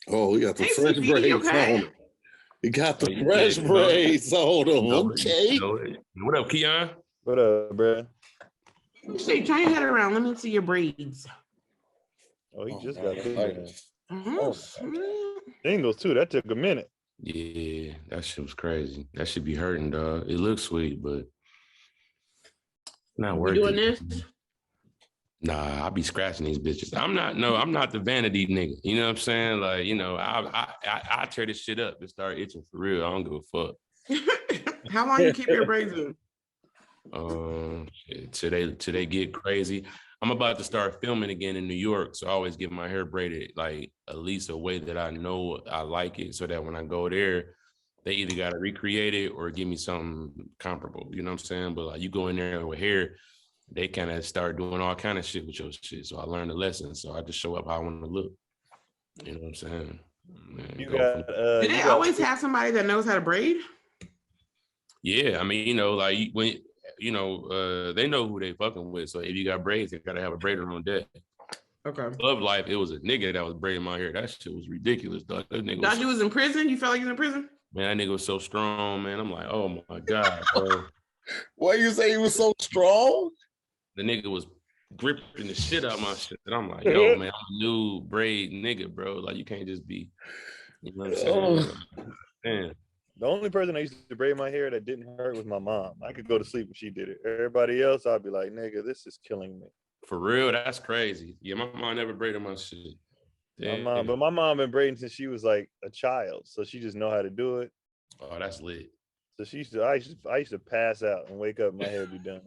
Oh, we got the Hey, fresh CP, braids okay? on. He got the fresh braids on him. Okay. What up, Keon? What up, bro? Say, turn your head around. Let me see your braids. Oh, he just got big. Singles too. That took a minute. Yeah, that shit was crazy. That should be hurting, dog. It looks sweet, but not worth it. Doing this? Nah, I be scratching these bitches. I'm not the vanity nigga. You know what I'm saying? Like, you know, I tear this shit up and start itching for real. I don't give a fuck. How long you keep your braids in? Till they get crazy. I'm about to start filming again in New York, so I always get my hair braided like at least a way that I know I like it, so that when I go there, they either got to recreate it or give me something comparable. You know what I'm saying? But like you go in there with hair, they kind of start doing all kind of shit with your shit. So I learned a lesson. So I just show up how I want to look. You know what I'm saying? Man, do they always have somebody that knows how to braid? Yeah, I mean, you know, like when you know, they know who they fucking with. So if you got braids, they gotta have a braider on deck. Okay. Love Life, it was a nigga that was braiding my hair. That shit was ridiculous, dog. That nigga Thought you was in prison? You felt like you was in prison? Man, that nigga was so strong, man. I'm like, oh my God, bro. Why you say he was so strong? The nigga was gripping the shit out of my shit. And I'm like, yo, man, I'm a new braid nigga, bro. Like, you can't just be, you know what I'm saying? Man. The only person I used to braid my hair that didn't hurt was my mom. I could go to sleep when she did it. Everybody else, I'd be like, nigga, this is killing me. For real, that's crazy. Yeah, my mom never braided my shit. My mom been braiding since she was like a child, so she just know how to do it. Oh, that's lit. So I used to pass out and wake up, my hair be done.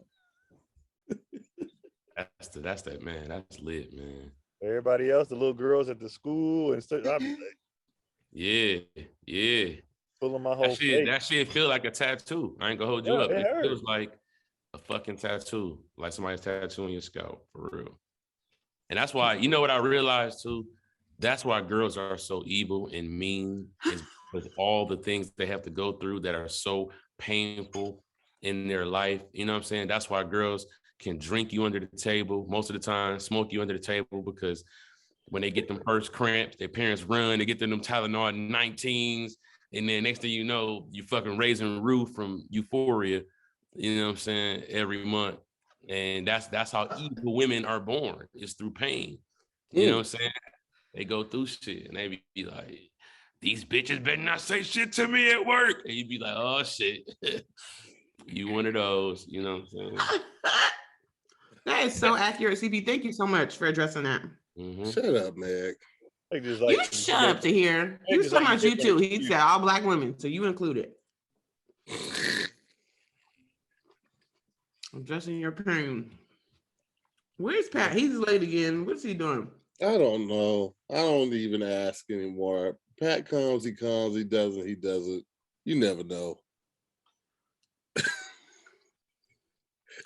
That's that, man. That's lit, man. Everybody else, the little girls at the school and stuff, I'd be like, yeah. Pulling my whole face. That shit feel like a tattoo. I ain't gonna hold you up. It feels like a fucking tattoo, like somebody's tattooing your scalp, for real. And that's why, you know what I realized too? That's why girls are so evil and mean, is with all the things they have to go through that are so painful in their life. You know what I'm saying? That's why girls can drink you under the table most of the time, smoke you under the table, because when they get them first cramps, their parents run, they get them Tylenol 19s, and then next thing you know, you fucking raising Rue from Euphoria, you know what I'm saying, every month. And that's how evil women are born, is through pain. You know what I'm saying? They go through shit and they be like, these bitches better not say shit to me at work. And you be like, oh shit. You one of those, you know what I'm saying? That is so accurate, CP. Thank you so much for addressing that. Mm-hmm. Shut up, Meg. You shut up to hear. He was talking about you too. He said all black women, so you included. I'm addressing your pain. Where's Pat? He's late again. What's he doing? I don't know. I don't even ask anymore. Pat comes, he doesn't, he doesn't. You never know.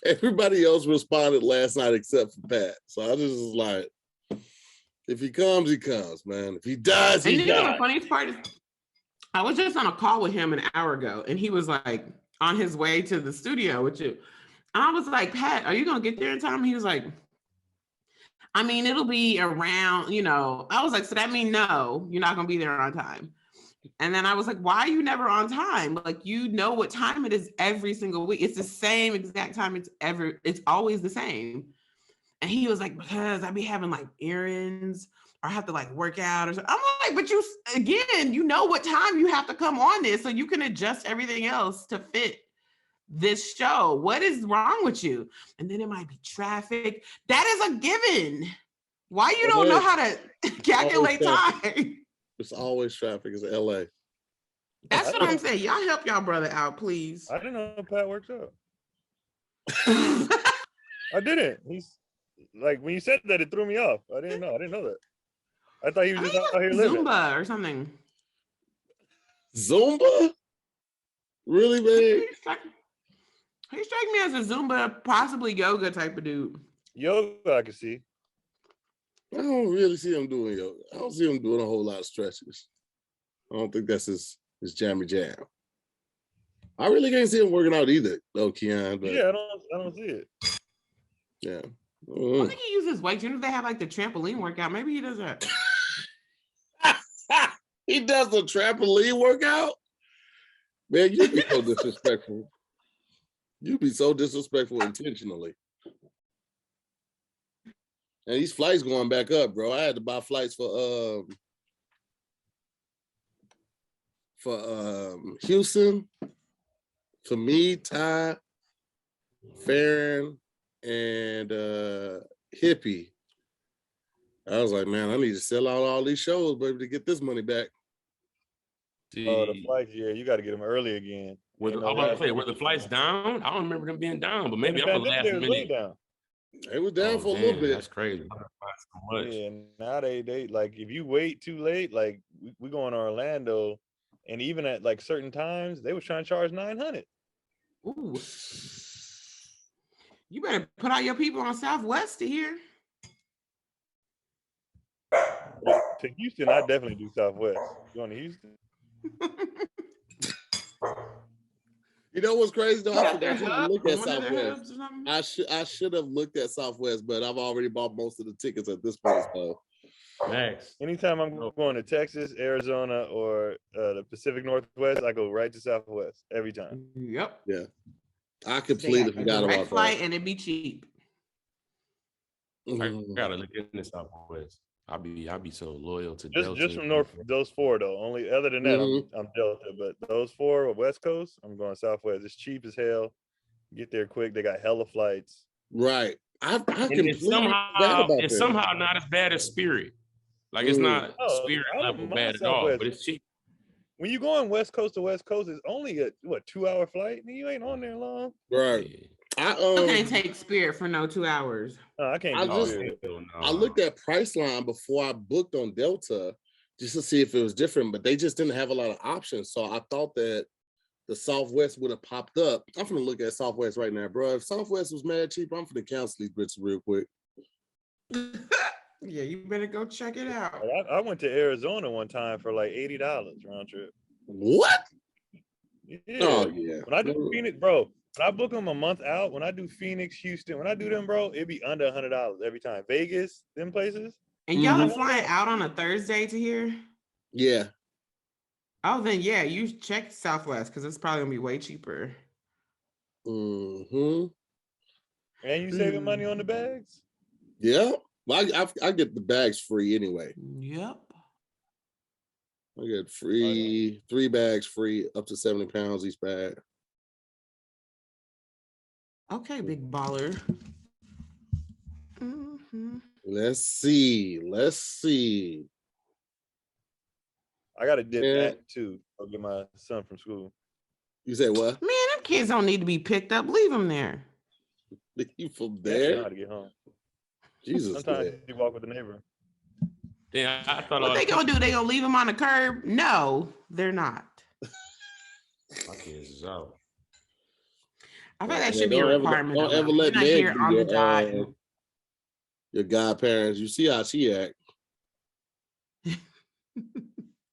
Everybody else responded last night except for Pat. So I just was like, if he comes, man. If he dies, he dies. The funniest part is, I was just on a call with him an hour ago, and he was like on his way to the studio with you. And I was like, Pat, are you going to get there in time? He was like, I mean, it'll be around, you know. I was like, so that means no, you're not going to be there on time. And then I was like, why are you never on time? Like, you know what time it is every single week. It's the same exact time it's always the same. And he was like, because I be having like errands or I have to like work out or something. I'm like, but you know what time you have to come on this so you can adjust everything else to fit this show. What is wrong with you? And then it might be traffic. That is a given. Why you don't know how to calculate time? It's always traffic. It's LA. That's what I'm saying. Y'all help y'all brother out, please. I didn't know Pat works out. I didn't. He's like, when you said that, it threw me off. I didn't know that. I thought he was just out here living. Zumba or something. Zumba? Really, man? He struck me as a Zumba, possibly yoga type of dude. Yoga, I can see. I don't really see him doing yoga. I don't see him doing a whole lot of stretches. I don't think that's his jammy jam. I really can't see him working out either, though, Keon. But yeah, I don't see it. Yeah. I think he uses weights. You know, they have like the trampoline workout. Maybe he does that. He does the trampoline workout. Man, you be so disrespectful. You be so disrespectful intentionally. And these flights going back up, bro. I had to buy flights for Houston, for me, Ty, Farron, and Hippie. I was like, man, I need to sell out all these shows, baby, to get this money back. Oh, the flights, yeah, you got to get them early again. Were the flights down? I don't remember them being down, but maybe I'm a last minute. Down. They was down for a little bit. That's crazy. Yeah, now they like if you wait too late, like we going to Orlando, and even at like certain times, they was trying to charge $900. Ooh. You better put out your people on Southwest to hear. To Houston, I definitely do Southwest. Going to Houston? You know what's crazy though? I forgot to look at Southwest. I should have looked at Southwest, but I've already bought most of the tickets at this point. So thanks. Anytime I'm going to Texas, Arizona, or the Pacific Northwest, I go right to Southwest every time. Yep. Yeah. I completely forgot about flight that. And it'd be cheap. I gotta look into Southwest. I'll be so loyal to just from North, those four though. Only other than that, I'm Delta. But those four West Coast, I'm going Southwest. It's cheap as hell. Get there quick. They got hella flights. Right. I it's somehow not as bad as Spirit. Like it's not Spirit level bad at all, but it's cheap. When you go on West Coast to West Coast, it's only a 2-hour flight. You ain't on there long. Right. I can't take Spirit for no 2 hours. I can't. I looked at Priceline before I booked on Delta just to see if it was different, but they just didn't have a lot of options. So I thought that the Southwest would have popped up. I'm gonna look at Southwest right now, bro. If Southwest was mad cheap, I'm gonna cancel these bitches real quick. Yeah, you better go check it out. I went to Arizona one time for like $80 round trip. What? Yeah. Oh yeah. When I do Phoenix, bro, when I book them a month out, when I do Phoenix, Houston, when I do them, bro, it'd be under $100 every time. Vegas, them places. And y'all are flying out on a Thursday to here? Yeah. Oh, then yeah, you check Southwest because it's probably gonna be way cheaper. Mm-hmm. And you saving money on the bags? Yeah. Well, I get the bags free anyway. Yep. I get free 3 bags free, up to 70 pounds each bag. Okay, big baller. Mm-hmm. Let's see. I gotta dip that too. I'll get my son from school. You say what? Man, them kids don't need to be picked up. Leave them there. Leave from there? How to get home. Jesus. Sometimes you walk with the neighbor. Yeah, I thought. What they gonna do? They gonna leave them on the curb? No, they're not. My kids is out. I think that should be a requirement. Don't ever let Meg on the job. Your godparents. You see how she act.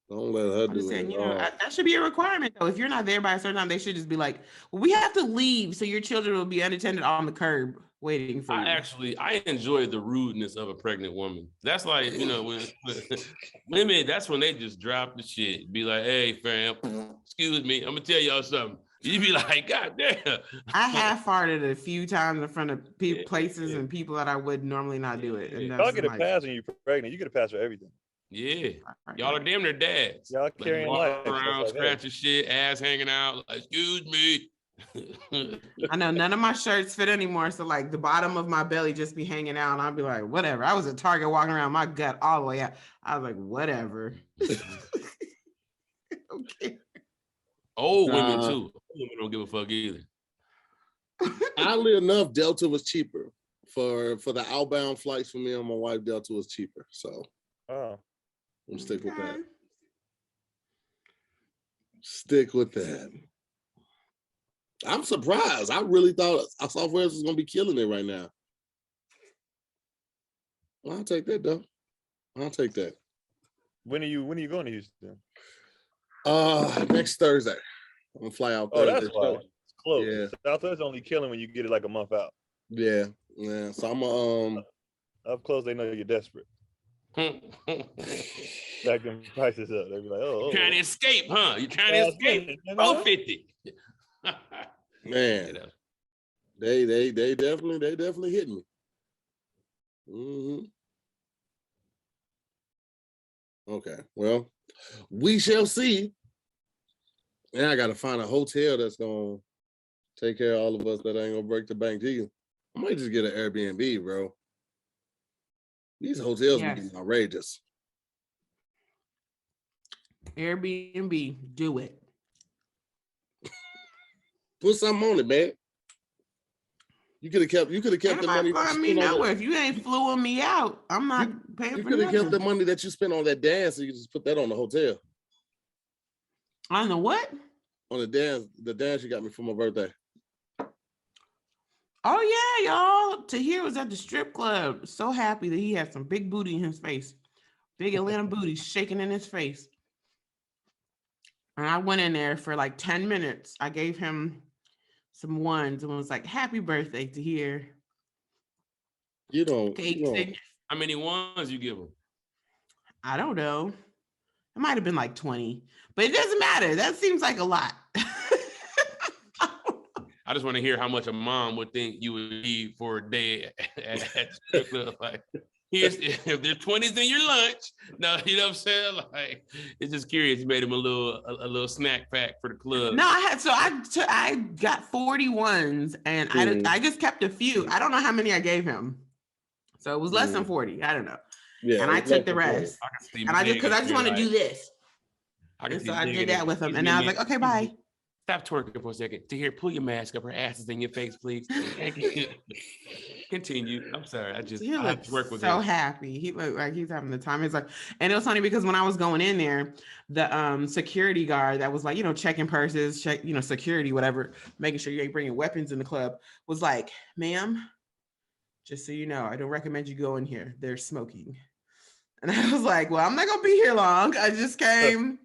Don't let her do it. You know, that should be a requirement though. If you're not there by a certain time, they should just be like, well, we have to leave so your children will be unattended on the curb waiting for you. I enjoy the rudeness of a pregnant woman. That's like, you know, when women, that's when they just drop the shit. Be like, hey fam, excuse me, I'm gonna tell y'all something. You be like, God damn. I have farted a few times in front of places and people that I would normally not do it. And y'all get a pass when you're pregnant. You get a pass for everything. Yeah, y'all are damn near dads. Y'all carrying life around, like scratching shit, ass hanging out. Like, excuse me. I know none of my shirts fit anymore, so like the bottom of my belly just be hanging out, and I'd be like, whatever. I was at Target walking around, my gut all the way out. I was like, whatever. Okay. Old women too. Old women don't give a fuck either. Oddly enough, Delta was cheaper for the outbound flights for me and my wife. Delta was cheaper, so I'm stick with that. Stick with that. I'm surprised. I really thought Southwest was gonna be killing it right now. I'll take that though. I'll take that. When are you going to Houston? Next Thursday. I'm gonna fly out Thursday. That's why. It's close. Yeah. Southwest only killing when you get it like a month out. Yeah. So I'm up close, they know you're desperate. Back them prices up. They'd be like, You trying to escape, huh? You trying to escape? 450. Man, they definitely hit me. Mm-hmm. Okay, well, we shall see. And I gotta find a hotel that's gonna take care of all of us that ain't gonna break the bank to you. I might just get an Airbnb, bro. These hotels be getting outrageous. Airbnb, do it. Put something on it, man. You could have kept the money. Me nowhere. If you ain't fluing me out, I'm not paying for nothing. You could have kept the money that you spent on that dance, so you just put that on the hotel. On the what? On the dance you got me for my birthday. Oh yeah, y'all. Tahir was at the strip club. So happy that he had some big booty in his face. Big Atlanta booty shaking in his face. And I went in there for like 10 minutes. I gave him some ones and was like, happy birthday, Tahir. You don't. How many ones you give him? I don't know. It might have been like 20, but it doesn't matter. That seems like a lot. I just want to hear how much a mom would think you would need for a day at strip club. Like, if there's 20s in your lunch, no, you know what I'm saying? Like, it's just curious. You made him a little snack pack for the club. No, I got 41s, and I just kept a few. I don't know how many I gave him, so it was less than 40. I don't know. Yeah, and I took the rest, and I just want to do this. And so I did that with him, and I was like, okay, bye. Stop twerking for a second. Tahir, pull your mask up. Her ass is in your face, please. Continue. I'm sorry. I have to work with him. So happy. He looked like he's having the time. He's like, and it was funny because when I was going in there, the security guard that was like, checking purses, security, whatever, making sure you ain't bringing weapons in the club, was like, ma'am, just so you know, I don't recommend you go in here. They're smoking. And I was like, well, I'm not gonna be here long. I just came.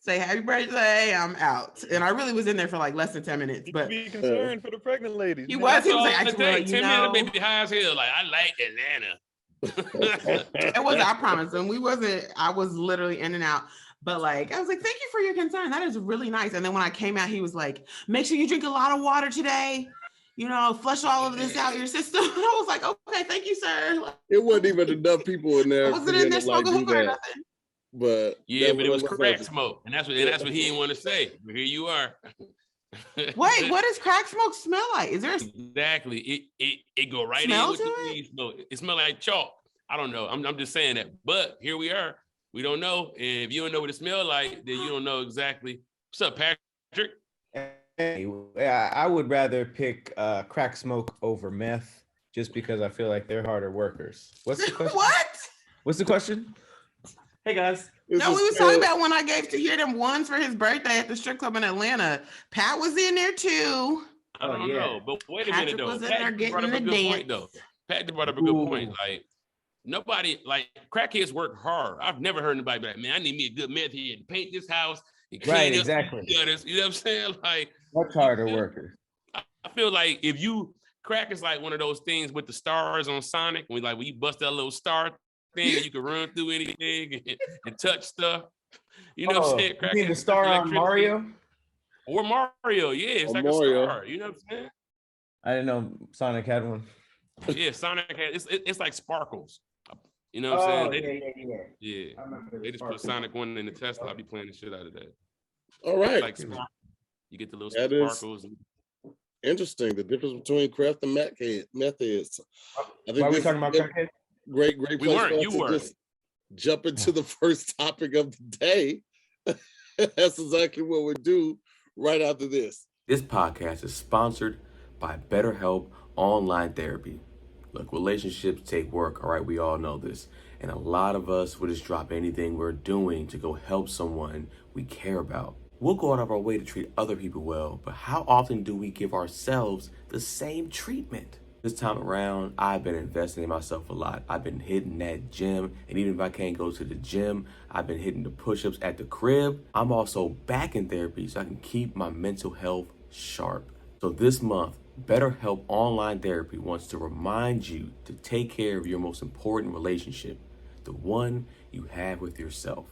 Say happy birthday, I'm out. And I really was in there for like less than 10 minutes. But be concerned for the pregnant ladies. He was like, I just 10 minutes, baby, high as hell. Like, I like Atlanta. It was, I promise. And I was literally in and out. But like, I was like, thank you for your concern. That is really nice. And then when I came out, he was like, make sure you drink a lot of water today. Flush all of this out your system. And I was like, okay, thank you, sir. It wasn't even enough people in there. I wasn't in there smoking hookah or nothing. But but it was crack smoke, and that's what he didn't want to say. But here you are. Wait, what does crack smoke smell like? Is there exactly it go right in with the weed smoke. It smells like chalk. I don't know. I'm just saying that. But here we are. We don't know. And if you don't know what it smells like, then you don't know exactly. What's up, Patrick? Hey, I would rather pick crack smoke over meth, just because I feel like they're harder workers. What's the question? What? What's the question? Hey guys. No, we was talking about when I gave Tahir them ones for his birthday at the strip club in Atlanta. Pat was in there too. I don't know, but wait a minute though. Pat brought up a good point though. Pat brought up a good point. Like, nobody, like, crackheads work hard. I've never heard anybody be like, man, I need me a good meth here and paint this house. Right, exactly. Gutters, you know what I'm saying? Like, much harder workers. I feel like if you crack is like one of those things with the stars on Sonic, when you bust that little star thing, you can run through anything and touch stuff. You know what I'm saying? You mean the star on Mario? Or Mario, yeah, it's like Mario. A star. You know what I'm saying? I didn't know Sonic had one. Yeah, Sonic had it's like sparkles. You know what I'm saying? Yeah. They just put Sonic 1 in the Tesla. I'll be playing the shit out of that. All right. Like you get the little sparkles. Interesting. The difference between craft and meth heads. I think why are we talking about crackhead? Great place. We weren't. You were. Just jump into the first topic of the day. That's exactly what we do right after this. This podcast is sponsored by BetterHelp Online Therapy. Look, relationships take work, all right? We all know this. And a lot of us will just drop anything we're doing to go help someone we care about. We'll go out of our way to treat other people well, but how often do we give ourselves the same treatment? This time around, I've been investing in myself a lot. I've been hitting that gym, and even if I can't go to the gym, I've been hitting the push-ups at the crib. I'm also back in therapy so I can keep my mental health sharp. So this month, BetterHelp Online Therapy wants to remind you to take care of your most important relationship, the one you have with yourself.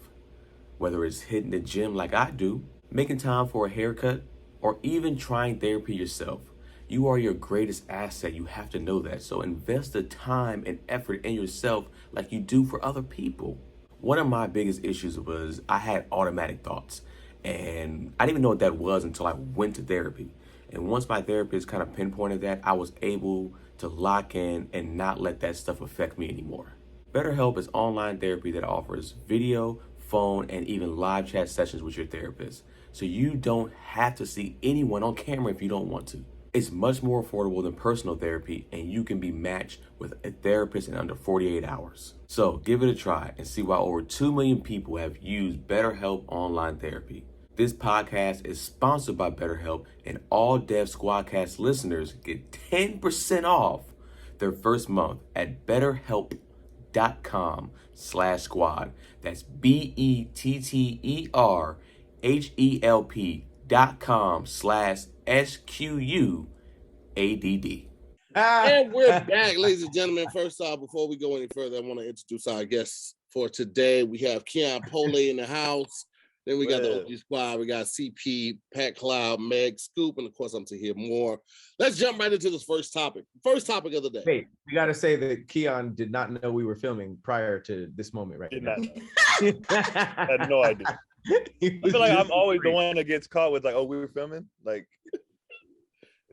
Whether it's hitting the gym like I do, making time for a haircut, or even trying therapy yourself, you are your greatest asset. You have to know that. So invest the time and effort in yourself like you do for other people. One of my biggest issues was I had automatic thoughts, and I didn't even know what that was until I went to therapy. And once my therapist kind of pinpointed that, I was able to lock in and not let that stuff affect me anymore. BetterHelp is online therapy that offers video, phone, and even live chat sessions with your therapist. So you don't have to see anyone on camera if you don't want to. It's much more affordable than personal therapy, and you can be matched with a therapist in under 48 hours. So give it a try and see why over 2 million people have used BetterHelp online therapy. This podcast is sponsored by BetterHelp, and all Dev Squadcast listeners get 10% off their first month at betterhelp.com/squad. That's BETTERHELP.com/SQUADD. And we're back, ladies and gentlemen. First off, before we go any further, I want to introduce our guests for today. We have Keon Polee in the house. Then we got the OG Squad. We got CP, Pat Cloud, Meg, Scoop, and of course, I'm to hear more. Let's jump right into this first topic. First topic of the day. Wait, we got to say that Keon did not know we were filming prior to this moment right now. Did not know. I had no idea. I feel like I'm always the one that gets caught with like, oh, we were filming? Like,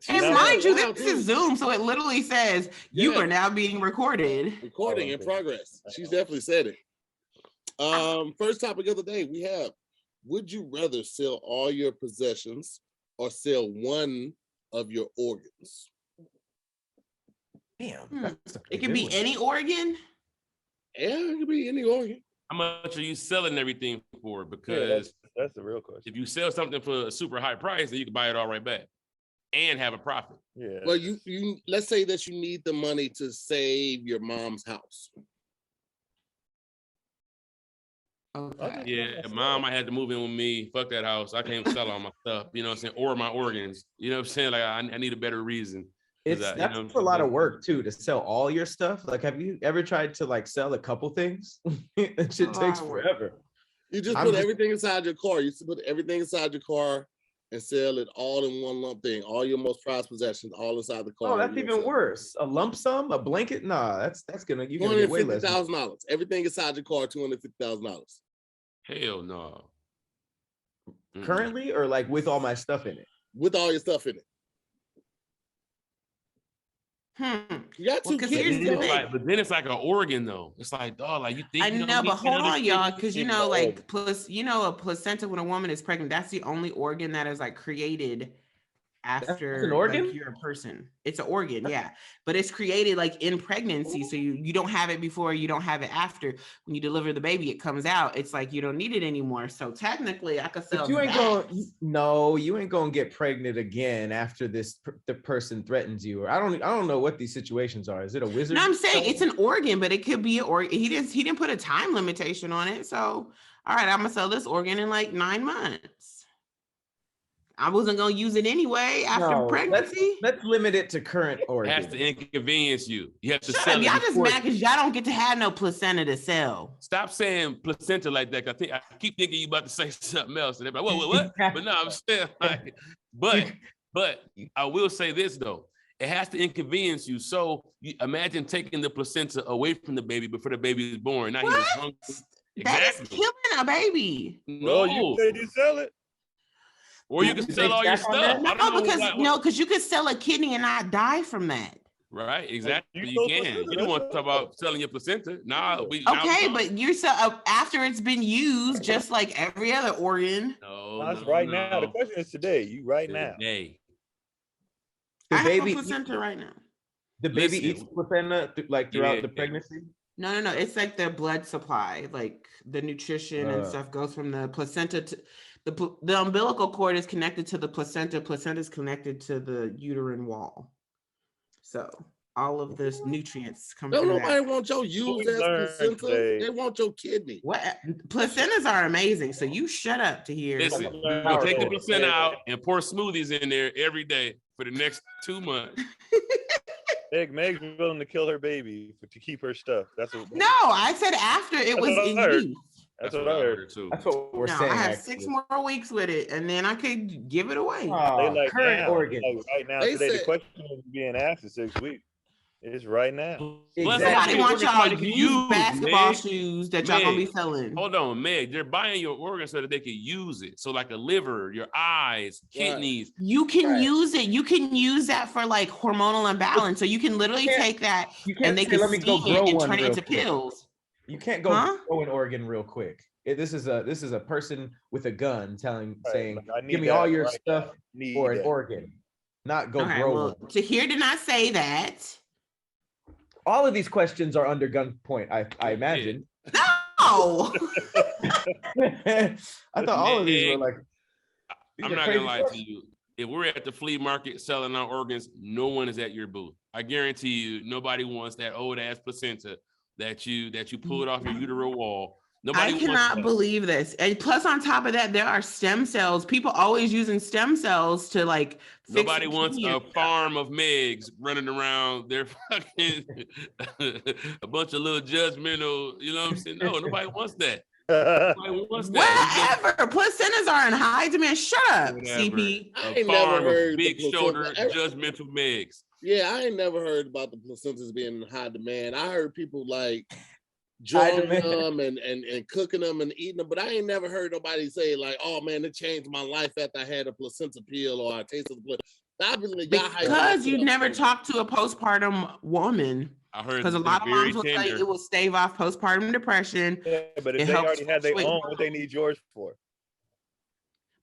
and mind you, this is Zoom, so it literally says you are now being recorded. Recording in progress. She's definitely said it. First topic of the day we have: would you rather sell all your possessions or sell one of your organs? Damn. It could be any organ? Yeah, it could be any organ. How much are you selling everything for? Because that's the real question. if you sell something for a super high price, then you can buy it all right back and have a profit. Yeah. Well, you let's say that you need the money to save your mom's house. Okay. Yeah, mom, I had to move in with me. Fuck that house. I can't sell all my stuff, you know what I'm saying? Or my organs. You know what I'm saying? Like, I need a better reason. That's a lot of work too, to sell all your stuff. Like, have you ever tried to like sell a couple things? That shit takes forever. You just put everything inside your car. You just put everything inside your car and sell it all in one lump thing. All your most prized possessions, all inside the car. Oh, that's even worse. A lump sum, a blanket? Nah, that's gonna get way less. $250,000. Everything inside your car, $250,000. Hell no. Currently, or like with all my stuff in it? With all your stuff in it. You got two kids, but then it's like an organ though. It's like, dog, like you think. I know, but hold on, y'all, because you know, like, a placenta when a woman is pregnant, that's the only organ that is like created after an organ? Like, you're a person. It's an organ, yeah, but it's created like in pregnancy, so you don't have it before, you don't have it after. When you deliver the baby, it comes out. It's like you don't need it anymore. So technically, I could sell. But you ain't gonna get pregnant again after the person threatens you. Or I don't know what these situations are. Is it a wizard? No, I'm saying it's an organ, but it could be an organ. He didn't put a time limitation on it. So, all right, I'm gonna sell this organ in like 9 months. I wasn't gonna use it anyway after pregnancy. Let's limit it to current organs. It has to inconvenience you. You have to Shut sell up. it. Y'all just mad because y'all don't get to have no placenta to sell. Stop saying placenta like that. I keep thinking you about to say something else. And they're like, what? But no, I'm saying like, but I will say this though. It has to inconvenience you. So you imagine taking the placenta away from the baby before the baby is born. Now he was hungry. That is killing a baby. No, you said you sell it. Or you can sell all your stuff. Because you could sell a kidney and not die from that. Right, exactly. You can. You don't want to talk about selling your placenta. But you're after it's been used, just like every other organ. No, that's right now. The question is today. You right now. Today. I have a placenta right now. The baby eats placenta like throughout the pregnancy? No. It's like the blood supply, like the nutrition and stuff goes from the placenta to the umbilical cord is connected to the placenta. Placenta is connected to the uterine wall. So all of this nutrients come from nobody want your used ass placenta. They want your kidney. What? Placentas are amazing. So you shut up to hear. Listen, we'll take the placenta out and pour smoothies in there every day for the next 2 months. Meg's willing to kill her baby to keep her stuff. That's what. No, I said after it was in use. That's what I heard too. That's what we're No, saying. I have actually. 6 more weeks with it, and then I could give it away. They like current now, organs. like right now. They Today, said- the question is being asked in 6 weeks. It's right now. Somebody want y'all to use basketball shoes that y'all gonna be selling. Hold on, Meg. They're buying your organs so that they can use it. So like a liver, your eyes, kidneys. You can use it. You can use that for like hormonal imbalance. So you can literally take that and they can let me go steam grow it and one turn it real into quick. pills. You can't go grow an organ real quick. This is a person with a gun saying, "Give me all your stuff for an organ." Not go grow one. Tahir did not say that. All of these questions are under gunpoint, I imagine. No. I thought all of these were like. I'm not gonna lie to you. If we're at the flea market selling our organs, no one is at your booth. I guarantee you, nobody wants that old ass placenta that you pulled off your uterine wall. Nobody I cannot believe this. And plus, on top of that, there are stem cells. People always using stem cells to like. Nobody wants a farm of Megs running around. They're fucking a bunch of little judgmental. You know what I'm saying? No, nobody wants that. Nobody wants that. Whatever. Placentas are in high demand. Shut up, CP. I ain't never heard big the shoulder, placenta. judgmental Megs. Yeah, I ain't never heard about the placentas being in high demand. I heard people like drawing them and cooking them and eating them, but I ain't never heard nobody say like, "Oh man, it changed my life after I had a placenta peel or I tasted the placenta." Because you never talked to a postpartum woman. I heard because a lot of moms will say it will stave off postpartum depression. Yeah, but if they already had their own, what they need yours for?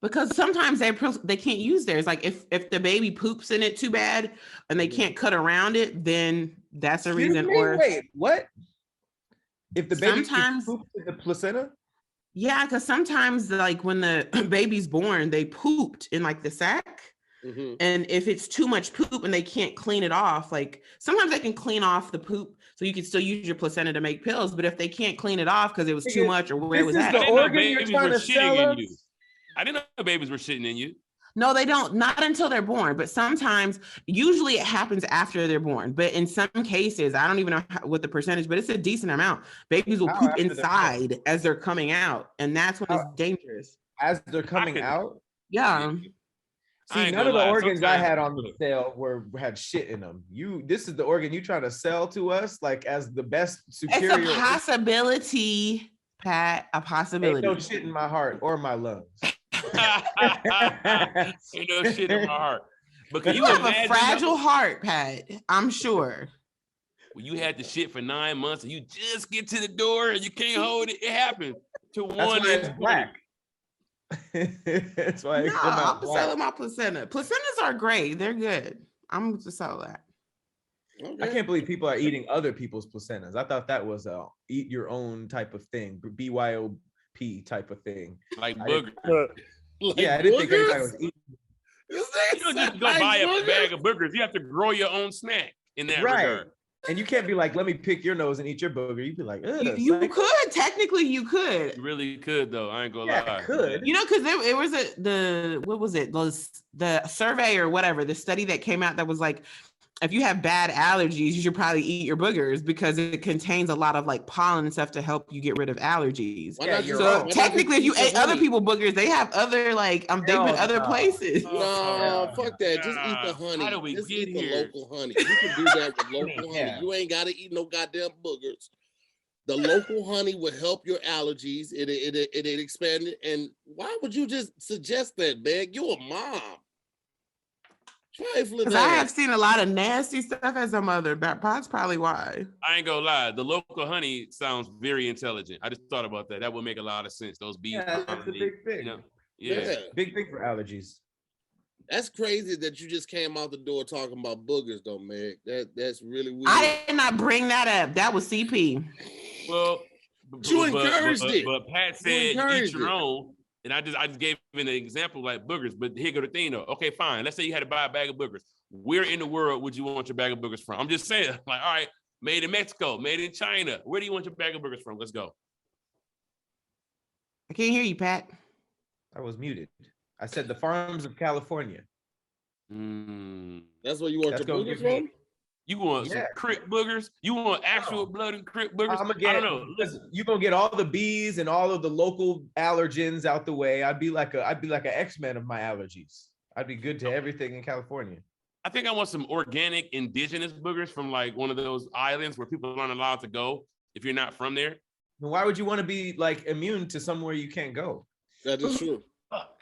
Because sometimes they can't use theirs. Like if the baby poops in it too bad and they can't cut around it, then that's a reason. Or wait, what? If the baby poops in the placenta? Yeah, because sometimes like when the baby's born, they pooped in like the sac. Mm-hmm. And if it's too much poop and they can't clean it off, like sometimes they can clean off the poop so you can still use your placenta to make pills. But if they can't clean it off because it was too much or where it was at, the organ you're trying to sell us? I didn't know babies were shitting in you. No, they don't. Not until they're born. But sometimes, usually it happens after they're born. But in some cases, I don't even know what the percentage, but it's a decent amount. Babies will poop inside as they're coming out. And that's when it's dangerous. As they're coming out? Yeah. See, none of the organs I had on the sale had shit in them. This is the organ you trying to sell to us, like as the best superior. It's a possibility, Pat. A possibility. Ain't no shit in my heart or my lungs. Ain't no shit in my heart. But you have a fragile heart, Pat. I'm sure. When you had the shit for 9 months and you just get to the door and you can't hold it, it happened to one. That's black. That's why I'm selling my placenta. Placentas are great. They're good. I'm going to sell that. Okay. I can't believe people are eating other people's placentas. I thought that was a eat your own type of thing, BYOP type of thing. Like boogers. Yeah, I didn't think anybody was eating. You don't just go buy a bag of boogers. You have to grow your own snack in that regard. And you can't be like, let me pick your nose and eat your booger. You'd be like, you could. Technically, you could. You really could, though. I ain't gonna lie. I could. You know, because it was the survey or whatever, the study that came out that was like, if you have bad allergies, you should probably eat your boogers because it contains a lot of like pollen and stuff to help you get rid of allergies. So technically, if you ate other people's boogers, they have other like they've been other places. No, fuck that. Just eat the honey. How do we Just get eat here? the local honey. You can do that with local honey. You ain't got to eat no goddamn boogers. The local honey will help your allergies. It expanded. And why would you just suggest that, Meg? You a mom. Because I have seen a lot of nasty stuff as a mother. That's probably why. I ain't gonna lie. The local honey sounds very intelligent. I just thought about that. That would make a lot of sense. Those bees. Yeah, that's a big thing. You know? Yeah. Big thing for allergies. That's crazy that you just came out the door talking about boogers, though, Meg. That's really weird. I did not bring that up. That was CP. Well, you encouraged it. But Pat said eat your own. And I just gave him an example like boogers, but here go the thing though. Okay, fine. Let's say you had to buy a bag of boogers. Where in the world would you want your bag of boogers from? I'm just saying, like, all right, made in Mexico, made in China. Where do you want your bag of boogers from? Let's go. I can't hear you, Pat. I was muted. I said the farms of California. That's where you want your boogers from? You want some Crip boogers? You want actual blood and Crip boogers? I don't know. Listen, you're gonna get all the bees and all of the local allergens out the way. I'd be like an X-Men of my allergies. I'd be good to everything in California. I think I want some organic indigenous boogers from like one of those islands where people aren't allowed to go if you're not from there. Why would you want to be like immune to somewhere you can't go? That is true. Fuck.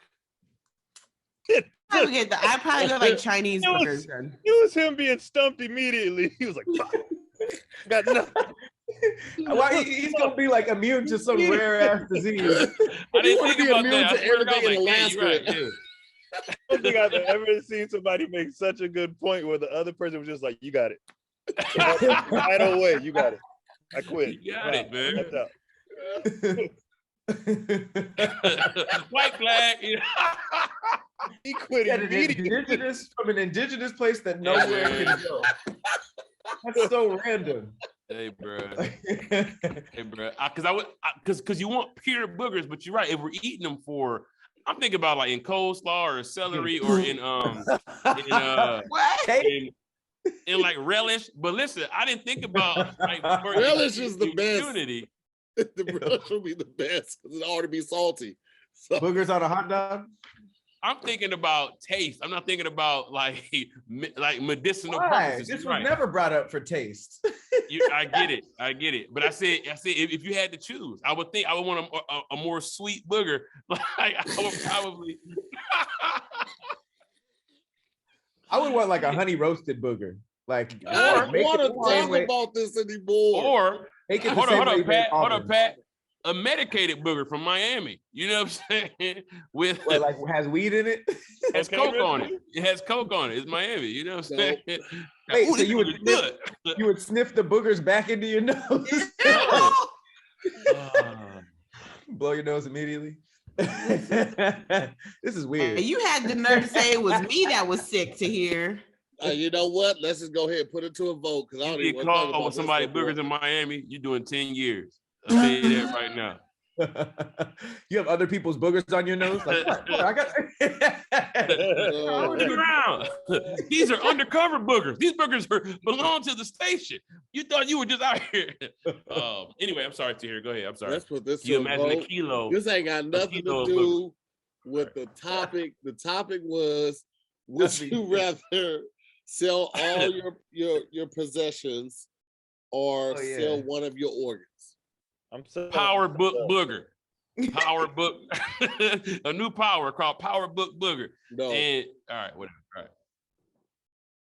I probably go like Chinese boogers. It was him being stumped immediately. He was like, fuck. Got nothing. Why he's gonna be like immune to some rare ass disease? I didn't think about that. To everything in Alaska. Right, yeah. I don't think I've ever seen somebody make such a good point where the other person was just like, you got it. Right away, you got it. I quit. You got it, man. White flag. He quit immediately. From an indigenous place that nowhere can go. That's so random. Hey, bro. Because you want pure boogers, but you're right. If we're eating them for, I'm thinking about like in coleslaw or celery or in like relish. But listen, I didn't think about like relish is the best. Community. The relish will be the best because it ought to be salty. So. Boogers on a hot dog. I'm thinking about taste. I'm not thinking about like medicinal Why? purposes. This was never brought up for taste. I get it. But I said, if you had to choose, I would want a more sweet booger. Like I would probably. I would want like a honey roasted booger. Like I don't want to talk about this anymore. Or make it hold on, Pat. A medicated booger from Miami. You know what I'm saying? With like has weed in it? Has coke on it. It has coke on it. It's Miami. You know what I'm saying? Wait, so you would sniff the boogers back into your nose? Blow your nose immediately. This is weird. You had the nerve to say it was me that was sick to hear. You know what? Let's just go ahead and put it to a vote because I don't even want to talk about somebody boogers in Miami. You're doing 10 years. I'll tell you that right now. You have other people's boogers on your nose? Like, what? I got around. These are undercover boogers. These boogers belong to the station. You thought you were just out here. Anyway, I'm sorry to hear. Go ahead. I'm sorry. Let's put this you imagine a kilo. This ain't got nothing to do with the topic. The topic was, would you rather sell all your possessions or sell one of your organs? Power Book Booger. Power Book. A new power called Power Book Booger. No. And all right, whatever. All right.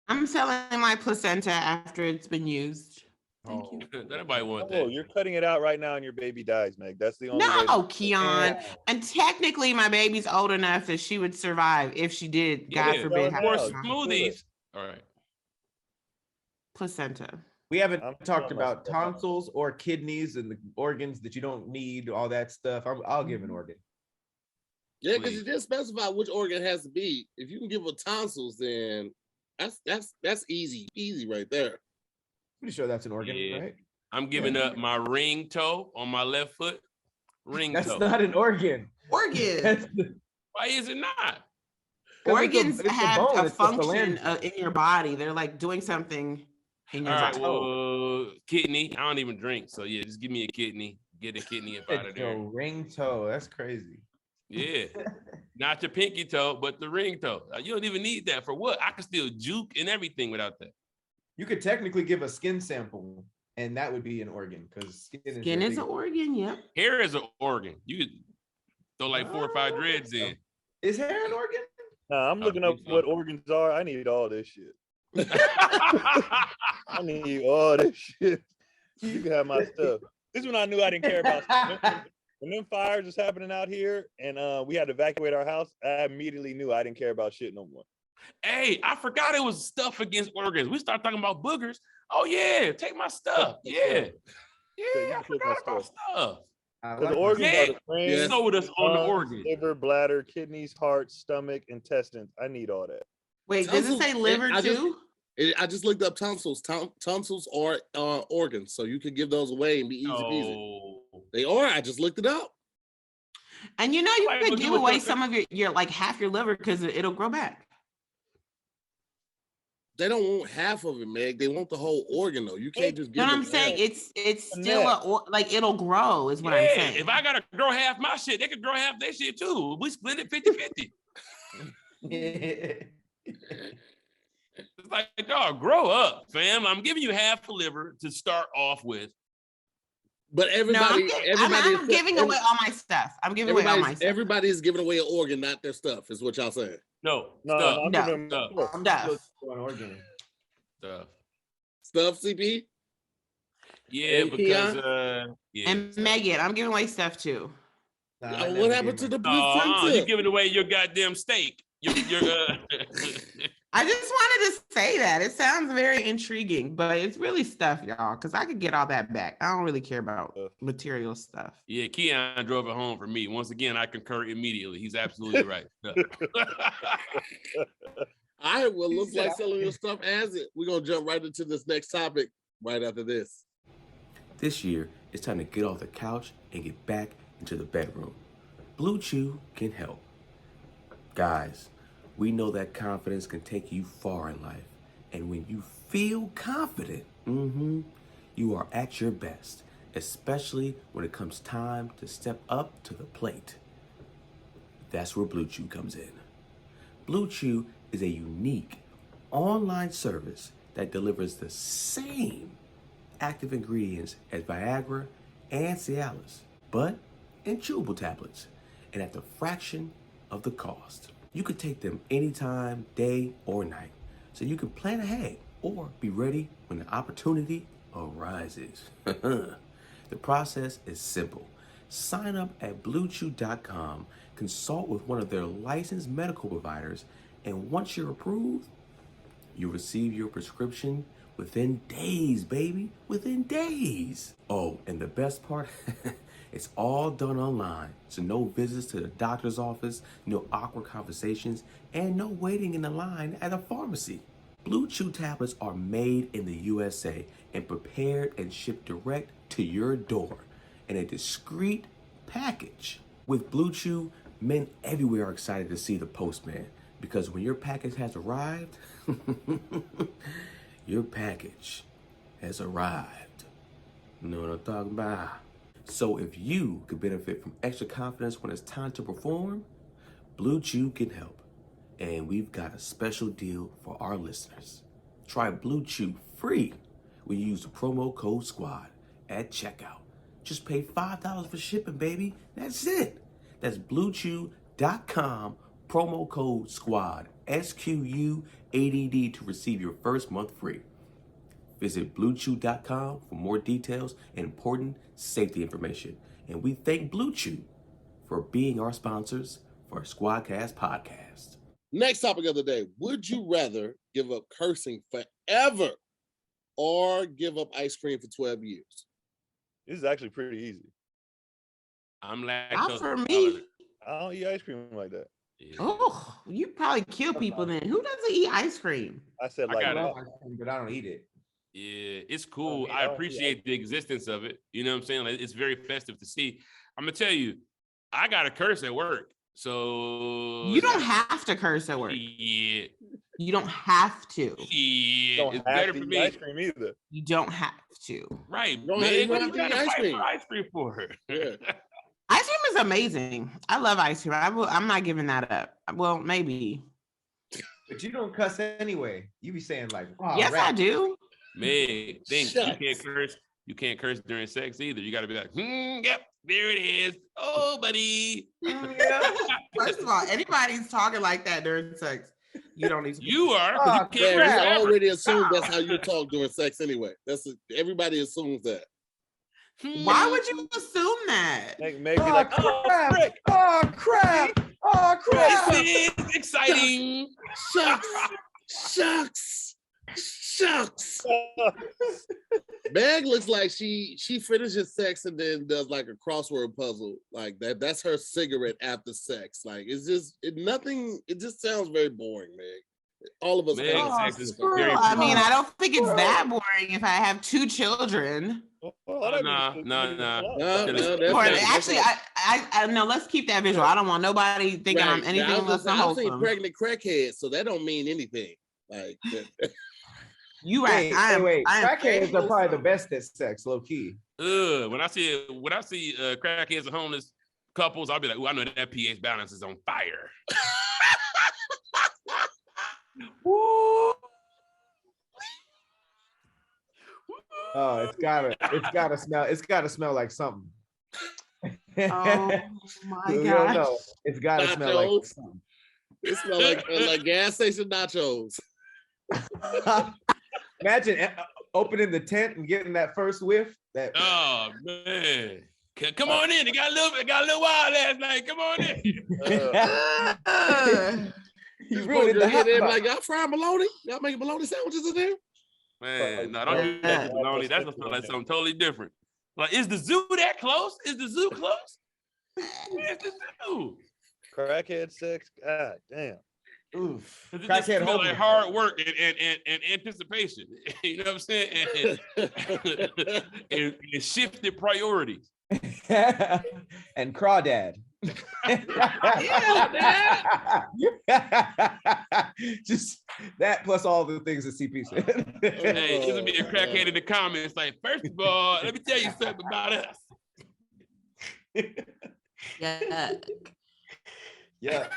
I'm selling my placenta after it's been used. Thank you. Nobody wants that. You're cutting it out right now and your baby dies, Meg. That's the only way. No, Keon. And technically my baby's old enough that she would survive if she did, God forbid. More smoothies. All right. Placenta. We haven't talked about tonsils or kidneys and the organs that you don't need, all that stuff. I'll give an organ. Yeah, because you didn't specify which organ has to be. If you can give her tonsils, then that's easy right there. Pretty sure that's an organ, right? I'm giving up my ring toe on my left foot. That's not an organ. Organ. Why is it not? Organs have a function in your body. They're like doing something. All right, well, kidney. I don't even drink, so yeah, just give me a kidney. Get a kidney up out of there. Ring toe, that's crazy. Yeah, not your pinky toe, but the ring toe. You don't even need that for what? I can still juke and everything without that. You could technically give a skin sample, and that would be an organ because skin is an organ. Yep. Hair is an organ. You could throw like 4 or 5 dreads in. Is hair an organ? Nah, I'm looking up what organs are. I need all this shit. I need all this shit. You can have my stuff. This is when I knew I didn't care about stuff. When them fires was happening out here and we had to evacuate our house, I immediately knew I didn't care about shit no more. Hey, I forgot it was stuff against organs. We start talking about boogers. Oh yeah, take my stuff. Yeah. I forgot about stuff. The organs are the brain, sold us on the organ. Liver, bladder, kidneys, heart, stomach, intestines. I need all that. Wait, does it say liver too? I just looked up tonsils. Tonsils are organs, so you could give those away and be easy peasy. They are. I just looked it up. And you know you could give away some of your like half your liver because it'll grow back. They don't want half of it, Meg. They want the whole organ, though. You can't just give You know them what I'm saying? half. It's still like it'll grow, is what I'm saying. If I gotta grow half my shit, they could grow half their shit too. We split it 50-50. It's like, dog, grow up, fam. I'm giving you half a liver to start off with. But everybody, I'm giving away all my stuff. I'm giving away all my stuff. Everybody's giving away an organ, not their stuff, is what y'all saying. No, Stuff, CP? Yeah, because and Megan, I'm giving away stuff too. What happened to the blue you're giving away your goddamn steak. I just wanted to say that. It sounds very intriguing, but it's really stuff, y'all, because I could get all that back. I don't really care about material stuff. Yeah, Keon drove it home for me. Once again, I concur immediately. He's absolutely right. All right, well, looks like selling your stuff as it. We're going to jump right into this next topic right after this. This year, it's time to get off the couch and get back into the bedroom. Blue Chew can help. Guys, we know that confidence can take you far in life. And when you feel confident, you are at your best, especially when it comes time to step up to the plate. That's where Blue Chew comes in. Blue Chew is a unique online service that delivers the same active ingredients as Viagra and Cialis, but in chewable tablets and at the fraction of the cost. You could take them anytime, day or night, so you can plan ahead or be ready when the opportunity arises. The process is simple. Sign up at bluechew.com, consult with one of their licensed medical providers, and once you're approved, you receive your prescription within days, baby, within days. Oh, and the best part, it's all done online, so no visits to the doctor's office, no awkward conversations, and no waiting in the line at a pharmacy. Blue Chew tablets are made in the USA and prepared and shipped direct to your door in a discreet package. With Blue Chew, men everywhere are excited to see the postman, because when your package has arrived, your package has arrived. You know what I'm talking about? So if you could benefit from extra confidence when it's time to perform, Blue Chew can help. And we've got a special deal for our listeners. Try Blue Chew free when you use the promo code SQUAD at checkout. Just pay $5 for shipping, baby. That's it. That's bluechew.com, promo code SQUAD, SQUADD, to receive your first month free. Visit bluechew.com for more details and important safety information. And we thank Blue Chew for being our sponsors for our SquadCast podcast. Next topic of the day. Would you rather give up cursing forever or give up ice cream for 12 years? This is actually pretty easy. I'm lactose. Not for me. I don't eat ice cream like that. Yeah. Oh, you probably kill people then. Who doesn't eat ice cream? I said like I love ice cream, but I don't eat it. Yeah, it's cool. I appreciate the existence of it. You know what I'm saying? Like, it's very festive to see. I'm gonna tell you, I got to curse at work. So you don't have to curse at work. Yeah. You don't have to. Yeah, it's better for me. Ice cream either. You don't have to. Right. You don't Man, have what are you to eat trying to ice fight cream. for ice cream for? Yeah. Ice cream is amazing. I love ice cream. I'm not giving that up. Well, maybe. But you don't cuss anyway. You be saying like, oh, yes, I do. Man, think you can't curse. You can't curse during sex either. You got to be like, yep, there it is. Oh, buddy. Yeah. First of all, anybody's talking like that during sex, you don't need to. You are. You can't Man, curse we ever. already assume that's how you talk during sex anyway. Everybody assumes that. Why would you assume that? Maybe like, oh crap! Oh crap! Oh crap! This is exciting. Shucks. Meg looks like she finishes sex and then does like a crossword puzzle like that. That's her cigarette after sex. Like it just sounds very boring, Meg. All of us. I mean, I don't think it's that boring if I have 2 children. No. Actually, I no. Let's keep that visual. I don't want nobody thinking I'm anything less than wholesome. I've seen pregnant crackheads, so that don't mean anything. Like, You right. Wait. Crackheads are probably the best at sex, low key. When I see crackheads and homeless couples, I'll be like, "Ooh, I know that pH balance is on fire." Oh, it's gotta smell like something. Oh my god! It's gotta smell like something. It smells like gas station nachos. Imagine opening the tent and getting that first whiff. Oh man! Come on in. It got a little wild last night. Come on in. You ruined the house. Like, y'all frying bologna? Y'all making bologna sandwiches in there? Man, no, don't do that bologna. That's gonna feel like something totally different. Like, is the zoo that close? Is the zoo close? Where's the zoo? Crackhead sex? God damn. Oof. Crackhead feel like hard work and anticipation. You know what I'm saying? And shifted priorities. And crawdad. Just that plus all the things that CP said. Hey, there's gonna be a crackhead in the comments like, first of all, let me tell you something about us. Yeah.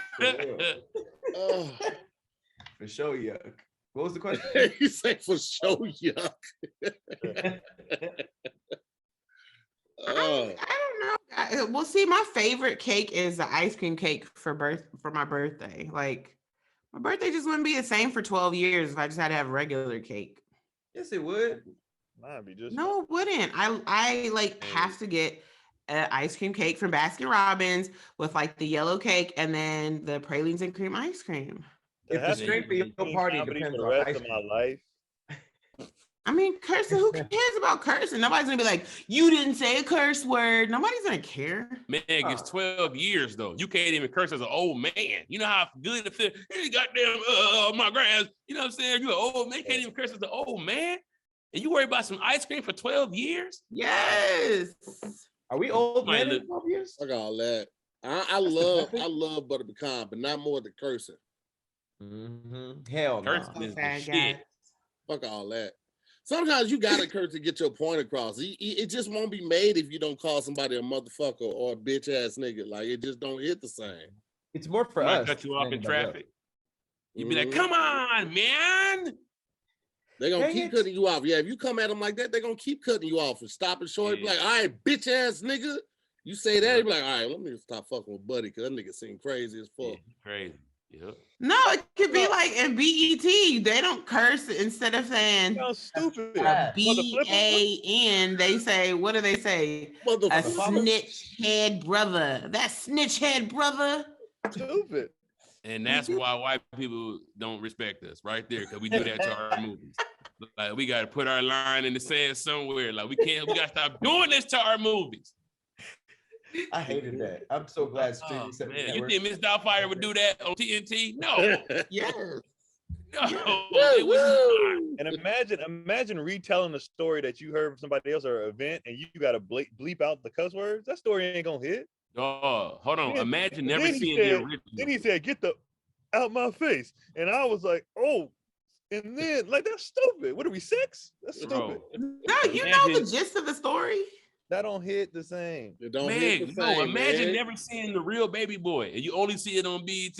For sure, yuck. What was the question? You say for sure, yuck. I don't know. Well, see, my favorite cake is the ice cream cake for my birthday. Like, my birthday just wouldn't be the same for 12 years if I just had to have regular cake. Yes, it would. No, it wouldn't. I like have to get an ice cream cake from Baskin Robbins with like the yellow cake and then the pralines and cream ice cream. If the strength of your party depends on the rest of my life. I mean, cursing, who cares about cursing? Nobody's gonna be like, you didn't say a curse word. Nobody's gonna care. Man, it's 12 years though. You can't even curse as an old man. You know how good it feels? Hey, goddamn, my grass. You know what I'm saying? You're an old man, can't even curse as an old man. And you worry about some ice cream for 12 years? Yes. Are we old men in 12 years? Fuck all that. I love butter pecan, but not more than cursing. Mm-hmm. Hell no. Cursing is the shit. Fuck all that. Sometimes you gotta curse to get your point across. It just won't be made if you don't call somebody a motherfucker or a bitch ass nigga. Like, it just don't hit the same. It's more for us. Cut you off in traffic. You'd be like, come on, man. They're gonna keep cutting you off. Yeah, if you come at them like that, they're gonna keep cutting you off and stopping short. Be like, all right, bitch ass nigga. You say that, you be like, all right, let me stop fucking with Buddy, because that nigga seem crazy as fuck. Crazy. Yep. No, it could be like in BET. They don't curse instead of saying stupid. BAN. They say, what do they say? A snitch head brother. That snitch head brother. Stupid. And that's why white people don't respect us right there, because we do that to our movies. Like, we got to put our line in the sand somewhere. Like, we got to stop doing this to our movies. I hated that. I'm so glad streaming. Man, you think Miss Doubtfire would do that on TNT? No. Yes. No. It was not. And imagine retelling a story that you heard from somebody else or an event, and you got to bleep out the cuss words. That story ain't gonna hit. Oh, hold on. Imagine never seeing the original. Then he said, "Get the out my face," and I was like, "Oh." And then, like, that's stupid. What are we, 6? That's stupid. No, you know the gist of the story. That don't hit the same. It don't hit the same. Imagine man. never seeing the real Baby Boy and you only see it on BET,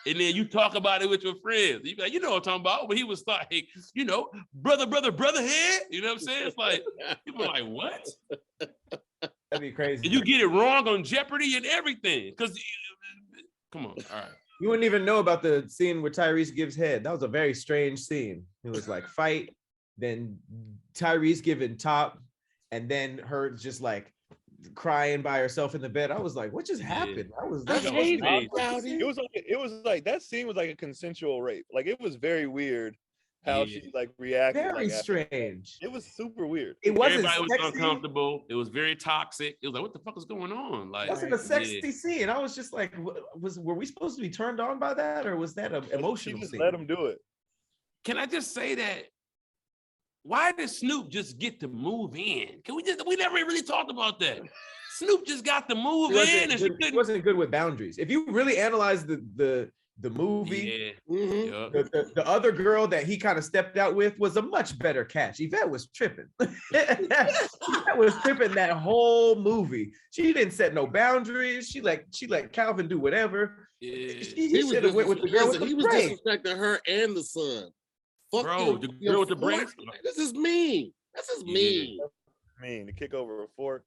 and then you talk about it with your friends. You be like, you know what I'm talking about? But he was like, you know, brother head. You know what I'm saying? It's like, people are like, what? That'd be crazy. And you get it wrong on Jeopardy and everything. Because, come on, all right. You wouldn't even know about the scene where Tyrese gives head. That was a very strange scene. It was like fight, then Tyrese giving top, and then her just like crying by herself in the bed. I was like, what just happened? It was like that scene was like a consensual rape. Like, it was very weird how she like reacted. Very strange. It was super weird. It wasn't Everybody sexy. was uncomfortable. It was very toxic. It was like, what the fuck is going on? Like, it wasn't a sexy scene. I was just like, were we supposed to be turned on by that, or was that an emotional scene? Let him do it. Can I just say that? Why did Snoop just get to move in? We never really talked about that. Snoop just got to move in, and he wasn't good with boundaries. If you really analyze the the movie. Yeah. Mhm. Yup. The other girl that he kind of stepped out with was a much better catch. Yvette was tripping. Yvette was tripping that whole movie. She didn't set no boundaries. She let Calvin do whatever. Yeah. He should have went with the girl with Listen, he the was braid. disrespecting her and the son. Fuck Bro, you, the you girl with the fork. brace. This is mean. This is Yeah. mean. I mean, to kick over a fork.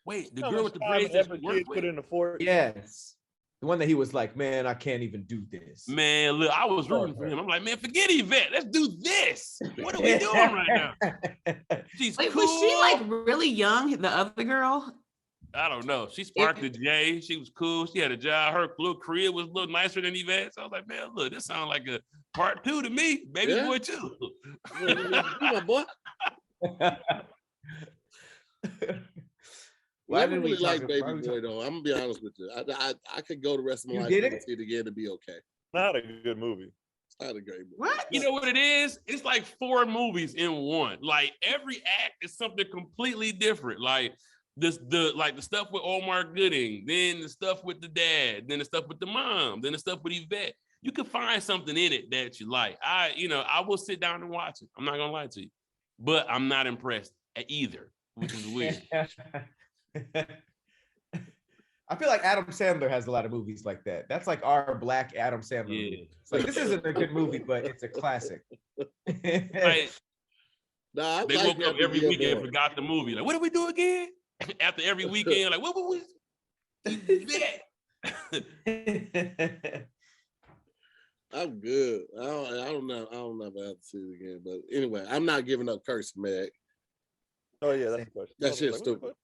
Wait, the How girl much with the time brace and that effort you work kids put with? in the fork. Yes. The one that he was like, man, I can't even do this. Man, look, I was rooting for him. I'm like, man, forget Yvette. Let's do this. What are we doing right now? She's Wait, cool. was she like really young? The other girl? I don't know. She sparked the J. She was cool. She had a job. Her little career was a little nicer than Yvette. So I was like, man, look, this sounds like a part 2 to me. Baby Yeah. boy 2. My boy. Why I never didn't we really talk like about- Baby why we Boy though. I'm gonna be honest with you. I could go the rest of my You life did and it? see it again to be okay. Not a good movie. It's not a great movie. What? You know what it is? It's like 4 movies in one. Like every act is something completely different. Like the stuff with Omar Gooding, then the stuff with the dad, then the stuff with the mom, then the stuff with Yvette. You can find something in it that you like. I will sit down and watch it. I'm not gonna lie to you, but I'm not impressed at either, which is weird. I feel like Adam Sandler has a lot of movies like that. That's like our black Adam Sandler. Yeah. Movie. It's like this isn't a good movie, but it's a classic. Like, Nah, I they like woke up Happy every Meal weekend and more. forgot the movie. Like, what do we do again? After every weekend, like, what was Yvette? I'm good. I don't know. I don't know if I have to see it again. But anyway, I'm not giving up Cursed Meg. Oh yeah, that's the question. That I was shit's like, what the stupid.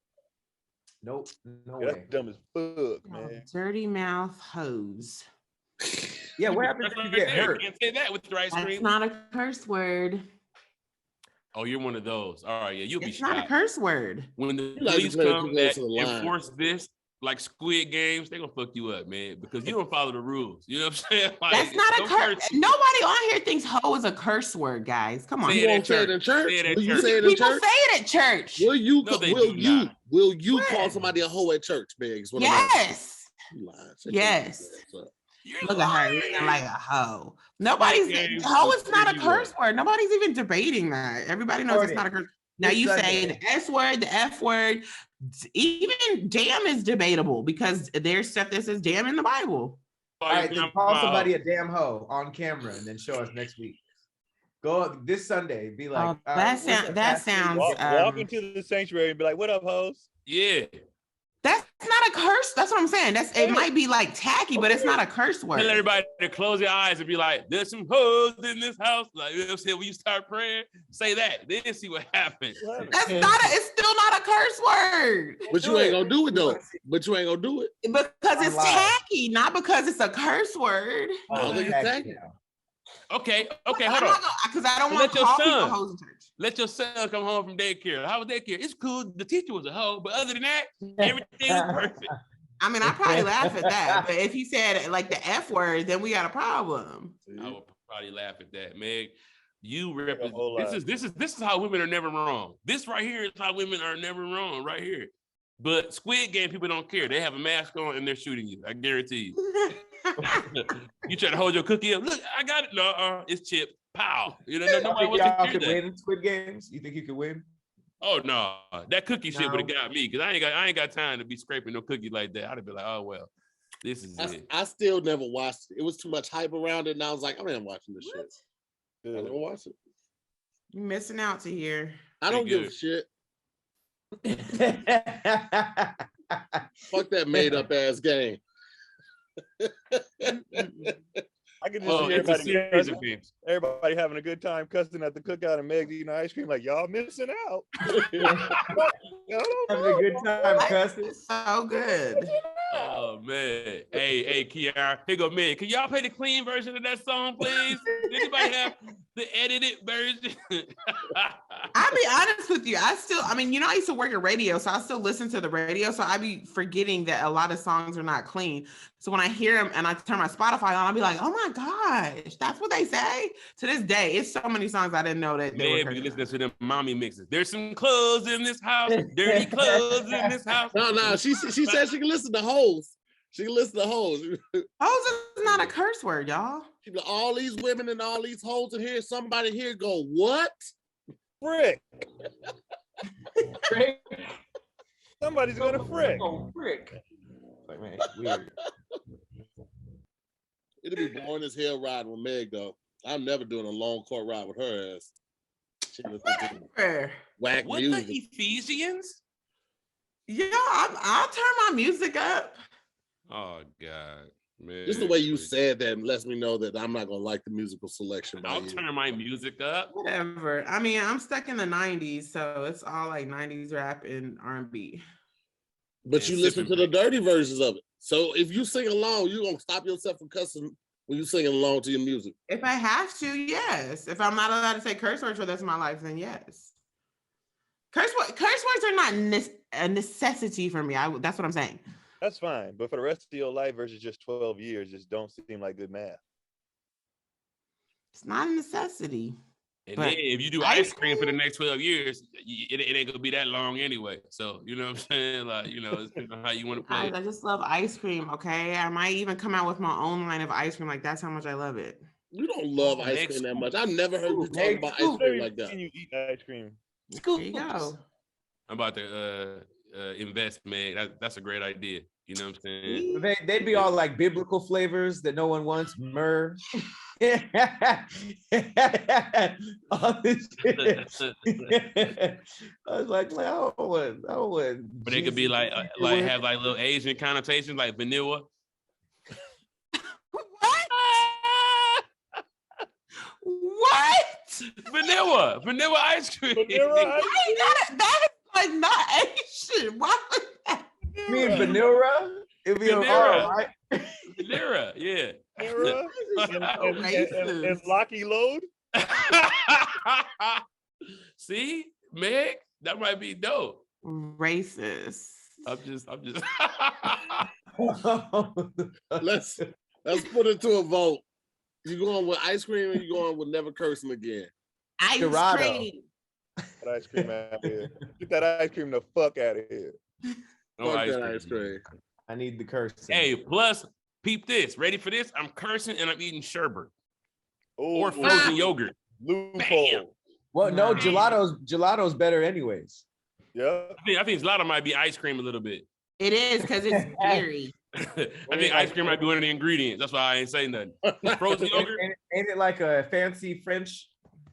Nope, no fuck? Yeah, way. that's dumb as fuck, man. Dirty mouth hose. Yeah, what happens That's if you right get there. hurt? Can't say that with your ice That's cream. not a curse word. Oh, you're one of those. All right, yeah, you'll be It's not a shot. curse word. When the You like to police play come too close that to the line. enforce this, like Squid Games, they're gonna fuck you up, man, because you don't follow the rules. You know what I'm saying? Like, That's not a don't curse. Nobody on here thinks hoe is a curse word, guys. Come on. Say You it at won't say it church. in church? Say it at Will you church. say it in People church? say it at church. Will you? No, they will do you? not. Will you What? call somebody a hoe at church, Biggs? What I'm asking. Yes. You lying. Shut Yes. your ass up. You're Look at her lying. looking like a hoe. Nobody's Games hoe will is not a clear you curse up. word. Nobody's even debating that. Everybody knows it's not a curse. Now This you say Sunday. the S word, the F word, even damn is debatable because there's stuff that says damn in the Bible. All right, then call somebody a damn hoe on camera and then show us next week. Go this Sunday. Be like, Oh, that sounds. Walk into the sanctuary and be like, "What up, hoes?" Yeah. That's not a curse. That's what I'm saying. It might be like tacky, but it's not a curse word. Tell everybody to close their eyes and be like, there's some hoes in this house. Like, you know what I'm saying? When you start praying, say that. Then see what happens. It's still not a curse word. But you ain't gonna do it though. But you ain't gonna do it. Because it's Online. tacky, not because it's a curse word. I don't think it's tacky. Okay, hold on. Because I don't But want let to your call people son- hoes in church. Let your son come home from daycare. How was daycare? It's cool. The teacher was a hoe, but other than that, everything was perfect. I mean, I probably laugh at that. But if he said like the F word, then we got a problem. I would probably laugh at that, Meg. You whole represent. lot. This is how women are never wrong. This right here is how women are never wrong. Right here. But Squid Game people don't care. They have a mask on and they're shooting you. I guarantee you. You try to hold your cookie up. Look, I got it. No, it's chipped. Pow. You know, nobody wants Y'all to hear could that. win Squid Games? You think you could win? Oh no, that cookie shit No. would have got me because I ain't got time to be scraping no cookie like that. I'd have been like, oh well, this is it. I still never watched it. It was too much hype around it, and I was like, I'm not watching this shit. I never watched it. You're missing out to here. I don't give a good. shit. Fuck that made up ass game. I can just Oh, see it's a everybody, series cussing, of games. everybody having a good time cussing at the cookout and Meg eating ice cream like y'all missing out. Having a good time cussing. It's so good. Oh man, hey Keon, here go Meg. Can y'all play the clean version of that song, please? Anybody have the edited version? I'll be honest with you. I used to work at radio, so I still listen to the radio. So I be forgetting that a lot of songs are not clean. So when I hear them and I turn my Spotify on, I'll be like, oh my gosh, that's what they say. To this day, it's so many songs I didn't know that they Man, were be cursing. listening to them mommy mixes. There's some clothes in this house, dirty clothes in this house. No, she said she can listen to hoes. She can listen to hoes. Hoes is not a curse word, y'all. She be like, all these women and all these hoes in here. Somebody here go, what? Frick. Frick. Somebody's gonna frick. Oh, frick. Like, man, it's weird. It'll be boring as hell riding with Meg though. I'm never doing a long court ride with her ass. She listen to whack What music. the Ephesians? Yeah, I'll turn my music up. Oh God, man. Just the way you said that lets me know that I'm not gonna like the musical selection. I'll turn my music up. Whatever. I mean, I'm stuck in the 90s, so it's all like 90s rap and R&B. But you listen to the dirty versions of it. So if you sing along, you're gonna stop yourself from cussing when you singing along to your music. If I have to, yes. If I'm not allowed to say curse words for the rest of my life, then yes. Curse words are not a necessity for me. That's what I'm saying. That's fine, but for the rest of your life versus just 12 years, just don't seem like good math. It's not a necessity. And then if you do ice cream for the next 12 years, it ain't gonna be that long anyway. So you know what I'm saying? Like, you know, it's how you want to play. I just love ice cream, okay? I might even come out with my own line of ice cream. Like, that's how much I love it. You don't love ice cream that much. I've never heard you talk about ice cream like that. You eat ice cream. There you go. I'm about to invest, man. That's a great idea. You know what I'm saying? They'd be all like biblical flavors that no one wants. Myrrh. All this shit. I was like, I would. But it could be like have like little Asian connotations, like vanilla. What? Vanilla ice cream. That is like not Asian. Why would that? You mean vanilla? It'd be Vanilla. right? Vanilla, yeah. And Locky Load. See, Meg, that might be dope. Racist. I'm just. Let's put it to a vote. You going with ice cream or you going with never cursing again? Ice cream. Get ice cream out of here. Get that ice cream the fuck out of here. No ice cream. I need the curse. Hey, plus, peep this. Ready for this? I'm cursing and I'm eating sherbet. Ooh, Or frozen yogurt. Loophole. Well, no, gelato's better anyways. Yeah. I think gelato might be ice cream a little bit. It is because it's dairy. I think ice cream might be one of the ingredients. That's why I ain't saying nothing. Frozen yogurt. Ain't it like a fancy French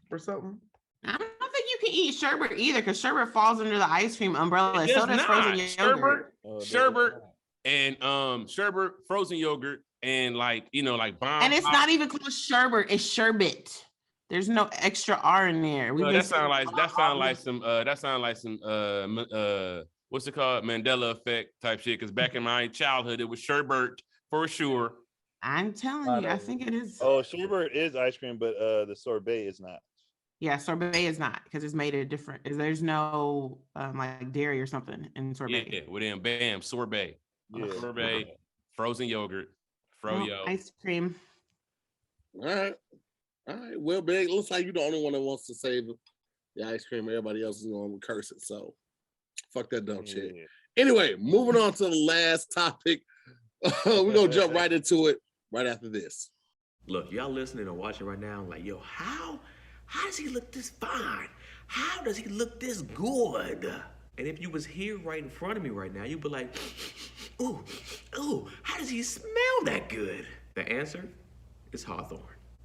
or something? I don't think you can eat sherbet either because sherbet falls under the ice cream umbrella. So does frozen yogurt. Sherbet and sherbet, frozen yogurt, and like bomb. And it's not even called sherbet. It's sherbet. There's no extra R in there. That sound like some what's it called? Mandela effect type shit. Because back in my childhood, it was sherbet for sure. I'm telling you, I think it is. Oh, sherbet is ice cream, but the sorbet is not. Yeah, sorbet is not because it's made a different. There's no like dairy or something in sorbet. Yeah, well then, bam, sorbet. Yeah. Sorbet, frozen yogurt, froyo. Ice cream. All right. Well, Big, looks like you're the only one that wants to save the ice cream. Everybody else is going to curse it. So, fuck that dumb shit. Anyway, moving on to the last topic. We're going to jump right into it right after this. Look, y'all listening or watching right now, like, yo, how does he look this fine? How does he look this good? And if you was here right in front of me right now, you'd be like, ooh, how does he smell that good? The answer is Hawthorne.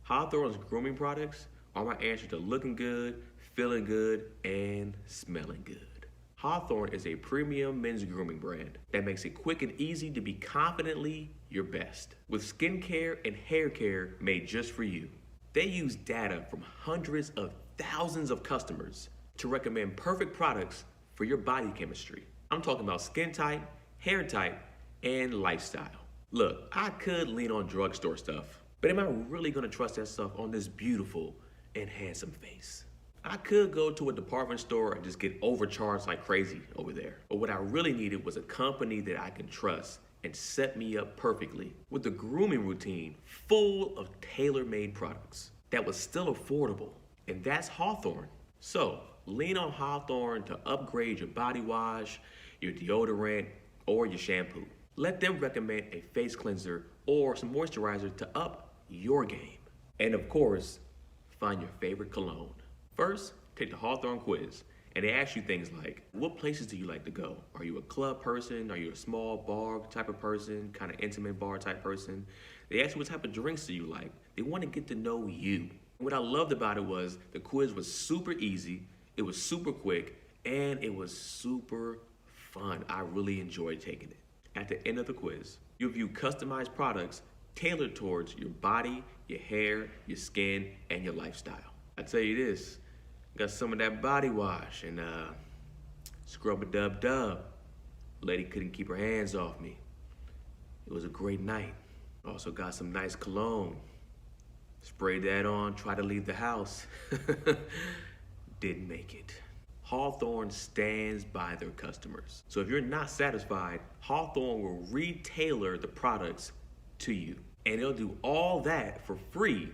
Hawthorne's grooming products are my answer to looking good, feeling good, and smelling good. Hawthorne is a premium men's grooming brand that makes it quick and easy to be confidently your best. With skincare and hair care made just for you. They use data from hundreds of thousands of customers to recommend perfect products for your body chemistry. I'm talking about skin type, hair type, and lifestyle. Look, I could lean on drugstore stuff, but am I really gonna trust that stuff on this beautiful and handsome face? I could go to a department store and just get overcharged like crazy over there. But what I really needed was a company that I can trust and set me up perfectly with a grooming routine full of tailor-made products that was still affordable. And that's Hawthorne. So lean on Hawthorne to upgrade your body wash, your deodorant, or your shampoo. Let them recommend a face cleanser or some moisturizer to up your game. And of course, find your favorite cologne. First, take the Hawthorne Quiz. And they ask you things like, what places do you like to go? Are you a club person? Are you a small bar type of person? Kind of intimate bar type person? They ask you what type of drinks do you like? They want to get to know you. What I loved about it was the quiz was super easy, it was super quick, and it was super fun. I really enjoyed taking it. At the end of the quiz, you'll view customized products tailored towards your body, your hair, your skin, and your lifestyle. I tell you this, got some of that body wash and scrub-a-dub-dub. Lady couldn't keep her hands off me. It was a great night. Also got some nice cologne. Sprayed that on, tried to leave the house. Didn't make it. Hawthorne stands by their customers. So if you're not satisfied, Hawthorne will retailor the products to you. And they'll do all that for free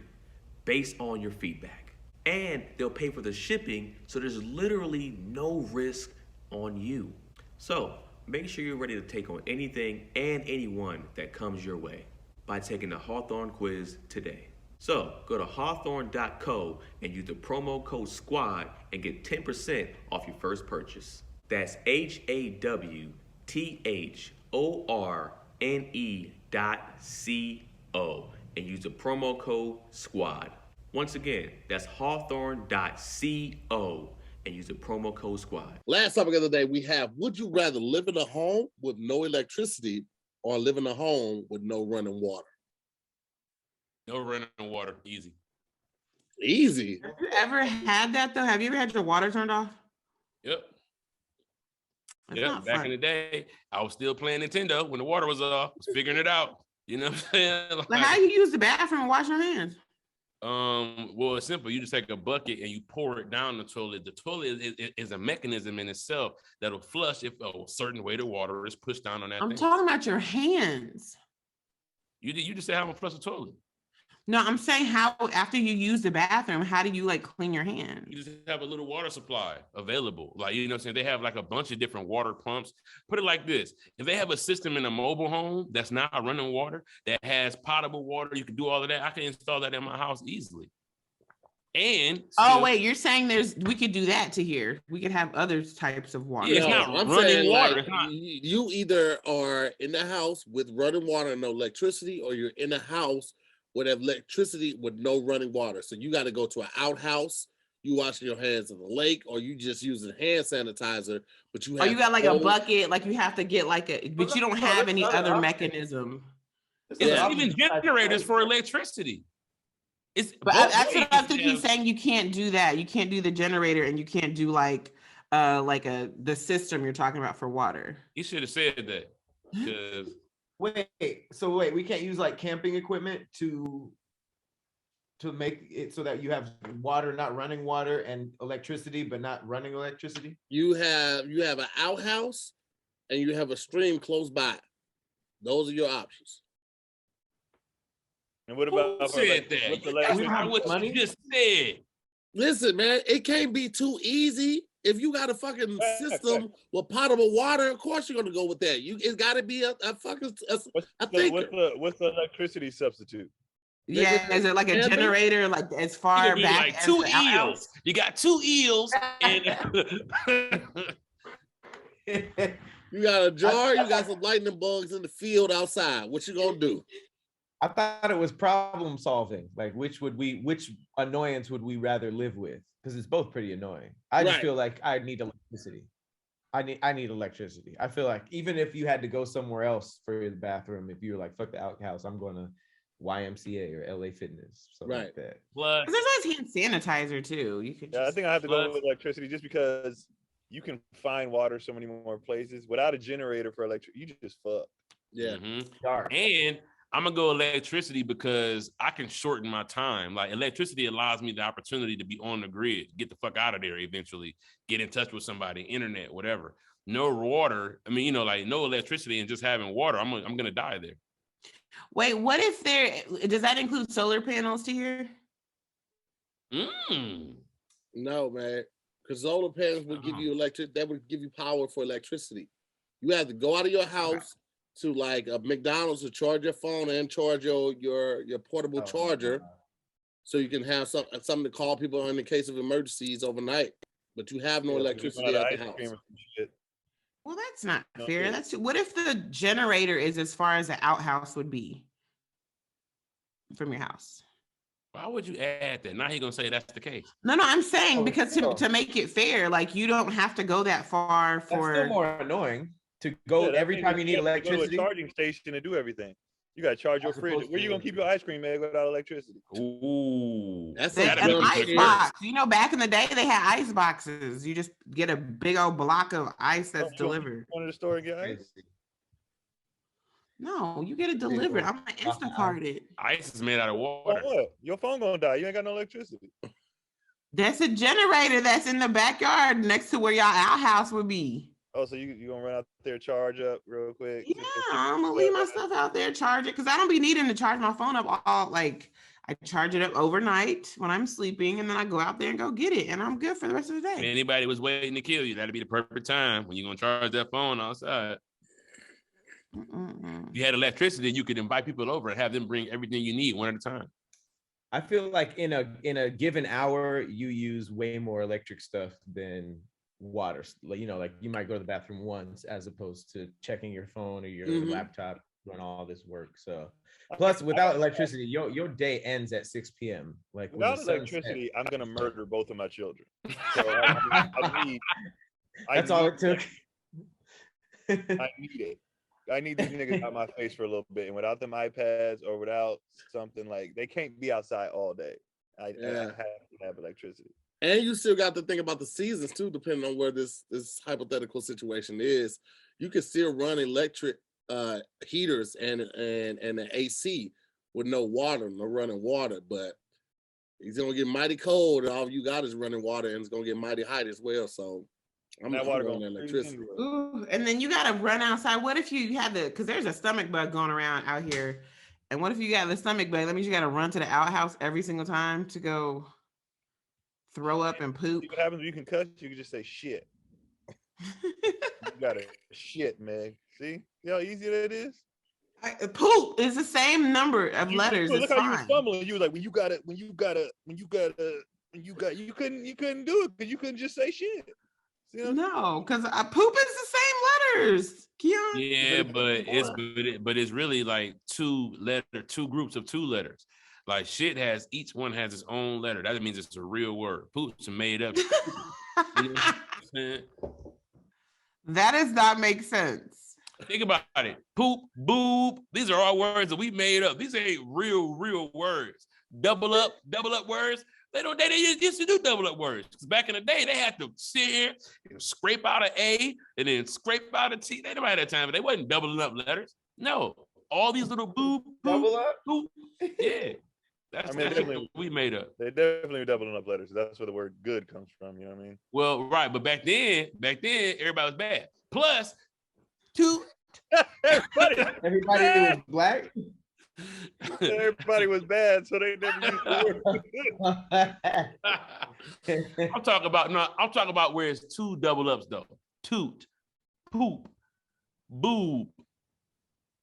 based on your feedback. And they'll pay for the shipping, so there's literally no risk on you. So make sure you're ready to take on anything and anyone that comes your way by taking the Hawthorne Quiz today. So go to hawthorne.co and use the promo code SQUAD and get 10% off your first purchase. That's HAWTHORNE.co and use the promo code SQUAD. Once again, that's hawthorne.co and use the promo code SQUAD. Last topic of the day, we have, would you rather live in a home with no electricity or live in a home with no running water? No running water, easy. Easy. Have you ever had that though? Have you ever had your water turned off? Yep. That's Yep. not Back fun. in the day, I was still playing Nintendo when the water was off. Was figuring it out. You know what I'm saying? Like, how do you use the bathroom and wash your hands? Well, it's simple. You just take a bucket and you pour it down the toilet. The toilet is a mechanism in itself that'll flush if a certain way the water is pushed down on that I'm thing. talking about your hands. You just say how I'm gonna flush the toilet. No, I'm saying how after you use the bathroom, how do you like clean your hands? You just have a little water supply available. Like, you know what I'm saying? They have like a bunch of different water pumps. Put it like this. If they have a system in a mobile home that's not running water, that has potable water, you can do all of that. I can install that in my house easily. And Oh, wait, you're saying we could do that to here. We could have other types of water. Yeah, it's not running water. Like, It's not. You either are in the house with running water and no electricity, or you're in a house with electricity with no running water. So you got to go to an outhouse. You washing your hands in the lake, or you just using hand sanitizer. But you have you got like a bucket, like you have to get like but you don't have any other mechanism. It's even generators for electricity. But that's what I think he's saying. You can't do that. You can't do the generator, and you can't do like the system you're talking about for water. You should have said that. Because Wait, we can't use like camping equipment to make it so that you have water, not running water, and electricity, but not running electricity? You have an outhouse and you have a stream close by. Those are your options. And what about who said that? That's not what you just said. Listen, man, it can't be too easy. If you got a fucking system with potable water, of course you're gonna go with that. It's got to be a fucking what's the electricity substitute? Yeah, is it like a generator, like as far back like as two the outhouse? eels? You got two eels, and you got a jar. You got some lightning bugs in the field outside. What you gonna do? I thought it was problem solving. Like, which annoyance would we rather live with? Because it's both pretty annoying. I just feel like I need electricity. I need electricity. I feel like even if you had to go somewhere else for the bathroom, if you were like, fuck the outhouse, I'm going to YMCA or LA Fitness, something like that. Plus, there's always hand sanitizer too. You could. I think I have to go with electricity just because you can find water so many more places. Without a generator for electricity, you just fuck. Yeah. Mm-hmm. And I'm gonna go electricity because I can shorten my time. Like, electricity allows me the opportunity to be on the grid, get the fuck out of there eventually, get in touch with somebody, internet, whatever. No water. I mean, like no electricity and just having water. I'm gonna die there. Wait, what if does that include solar panels to here? No, man, because solar panels would give you that would give you power for electricity. You have to go out of your house to like a McDonald's to charge your phone and charge your portable charger, so you can have something to call people in the case of emergencies overnight. But you have no electricity at the house. Well, that's not fair. What if the generator is as far as the outhouse would be from your house? Why would you add that? Now he's gonna say that's the case. No, I'm saying because to make it fair, like you don't have to go that far for. That's still more annoying to go every time you need electricity. Go to a charging station to do everything. You gotta charge your fridge. Where you gonna keep your ice cream, man, without electricity? Ooh, that's an ice box. You know, back in the day, they had ice boxes. You just get a big old block of ice that's delivered. Go to the store and get ice. No, you get it delivered. I'm gonna Instacart it. Ice is made out of water. What? Your phone gonna die. You ain't got no electricity. That's a generator that's in the backyard next to where y'all outhouse would be. Oh, so you gonna run out there, charge up real quick? Yeah, I'm gonna leave my stuff out there, charge it, because I don't be needing to charge my phone up all, like, I charge it up overnight when I'm sleeping, and then I go out there and go get it, and I'm good for the rest of the day. If anybody was waiting to kill you, that'd be the perfect time when you're gonna charge that phone outside. If you had electricity, you could invite people over and have them bring everything you need one at a time. I feel like in a given hour, you use way more electric stuff than water. Like, you know, like you might go to the bathroom once as opposed to checking your phone or your laptop doing all this work. So plus without electricity, your day ends at 6 p.m. Like without electricity, I'm gonna murder both of my children. So that's all it took. I need it. I need these niggas out my face for a little bit, and without them iPads or without something, like, they can't be outside all day. I have to have electricity. And you still got to think about the seasons too, depending on where this hypothetical situation is. You can still run electric heaters and an AC with no running water, but it's gonna get mighty cold, and all you got is running water, and it's gonna get mighty hot as well. So I'm not running electricity. Ooh, and then you gotta run outside. What if you had because there's a stomach bug going around out here, and what if you got the stomach bug? That means you gotta run to the outhouse every single time to go throw up and poop. See what happens when you can cuss? You can just say shit. You gotta shit, man. See how easy that is? Poop is the same number of letters. Look how you was fumbling. You were like, you couldn't do it because you couldn't just say shit. No, because poop is the same letters, Keon. Yeah, but it's really like two groups of 2 letters. Like shit each one has its own letter. That means it's a real word. Poop's made up. You know that does not make sense. Think about it. Poop, boob. These are all words that we made up. These ain't real words. Double up words. They used to do double up words. Because back in the day, they had to sit here and scrape out an A and then scrape out a T. They never had that time, but they wasn't doubling up letters. No. All these little boob, double up. Boop. Yeah. That's what we made up. They definitely were doubling up letters. That's where the word good comes from. You know what I mean? Well, right. But back then, everybody was bad. Plus, everybody was black. Everybody was bad, so they never used the word. I'm talking about where it's 2 double ups though. Toot, poop, boob.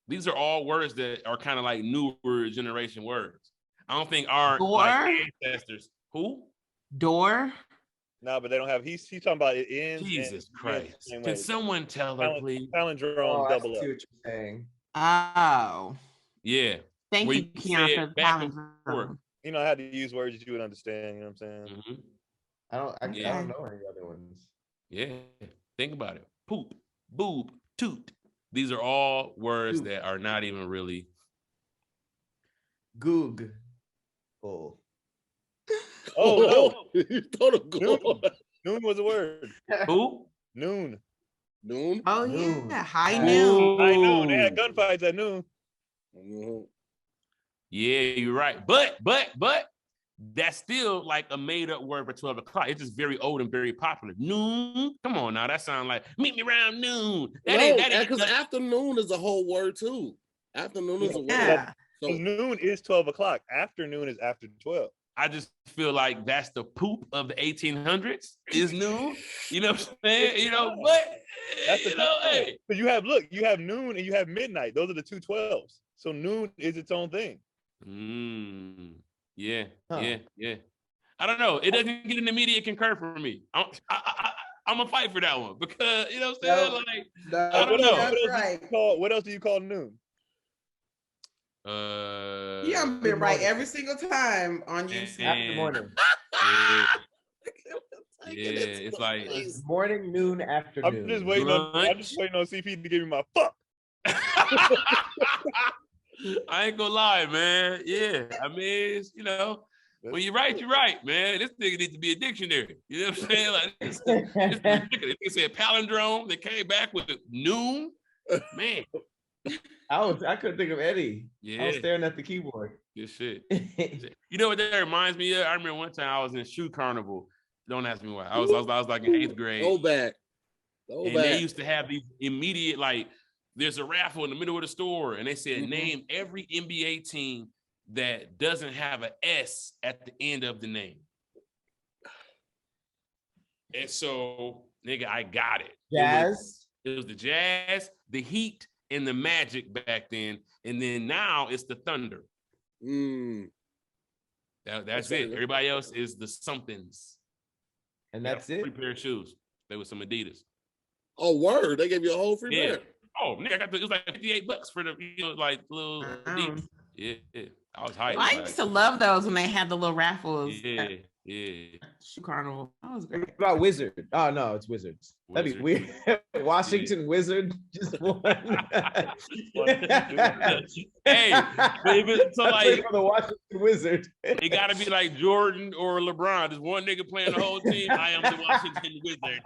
These are all words that are kind of like newer generation words. I don't think our ancestors. Who? Door. No, but they don't have. He's talking about it in. Jesus Christ! Can someone tell her, please? Palindrome double up. I see what you're saying. Oh. Yeah. Thank you, Keon, for the palindrome. You know, I had to use words that you would understand. You know what I'm saying? Mm-hmm. I don't know any other ones. Yeah. Think about it. Poop, boob, toot. These are all words that are not even really. Goog. Oh no! You thought of noon was a word. Who? Noon. Oh yeah, high noon. High noon. They had gunfights at noon. Yeah, you're right. But that's still like a made up word for 12 o'clock. It's just very old and very popular. Noon. Come on now, that sounds like meet me around noon. That ain't because afternoon is a whole word too. Afternoon is a word. Yeah. So noon is 12 o'clock. Afternoon is after 12. I just feel like that's the poop of the 1800s is noon. You know what I'm saying? You know, but That's the you know, hey. Because you have noon and you have midnight. Those are the two 12s. So noon is its own thing. Yeah. I don't know. It doesn't get an immediate concur for me. I'm gonna fight for that one because you know what I'm saying? Like I don't know. What else do you call noon? I've been right every single time on you. After morning. It's like morning, noon, afternoon. I'm just waiting on CP to give me my fuck. I ain't gonna lie, man. Yeah, I mean, it's, you know, when you're right, man. This nigga needs to be a dictionary. You know what I'm saying? Like, it's ridiculous. They said palindrome. They came back with noon. Man, I couldn't think of any. Yeah, I was staring at the keyboard. Good shit. You know what that reminds me of? I remember one time I was in Shoe Carnival. Don't ask me why. I was like in 8th grade. Go back. They used to have these immediate, like, there's a raffle in the middle of the store, and they said, name every NBA team that doesn't have an S at the end of the name. And so, nigga, I got it. Jazz. It was the Jazz, the Heat, and the Magic back then. And then now it's the Thunder. That's it. Everybody else is the somethings. And that's it. Free pair of shoes. They were some Adidas. Oh, word. They gave you a whole free pair. Oh, nigga, it was like $58 for the, you know, like little Adidas. Yeah. I was hyped. I used to love those when they had the little raffles. Yeah. Shoe Carnival. That was great. What about Wizard? Oh no, it's Wizards. That'd be weird. Washington Wizard just won. Hey, so like for the Washington Wizard. It gotta be like Jordan or LeBron. There's one nigga playing the whole team. I am the Washington Wizard.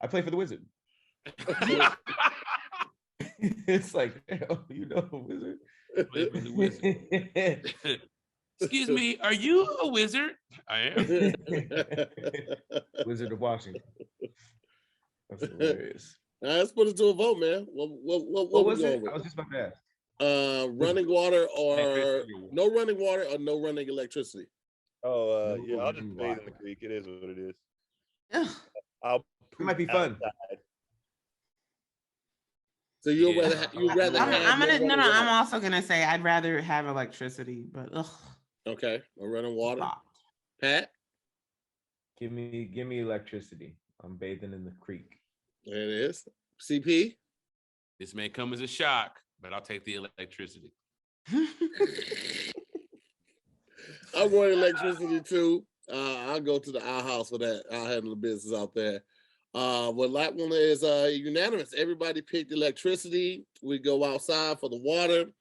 I play for the Wizard. It's like, you know, Wizard. Play for the Wizard. Excuse me, are you a wizard? I am. Wizard of Washington. That's hilarious. Let's put it to a vote, man. What was it? I was just about to ask. Running water or no running water or no running electricity? Oh, yeah, I'll just bathe in the creek. It is what it is. It might be fun. So you'd rather I'm also gonna say I'd rather have electricity, but okay, or running water. Pat, give me electricity. I'm bathing in the creek. There it is. CP, this may come as a shock, but I'll take the electricity. I'm going electricity too. I'll go to the outhouse for that. I'll handle the business out there. Well, that one is unanimous. Everybody picked electricity. We go outside for the water.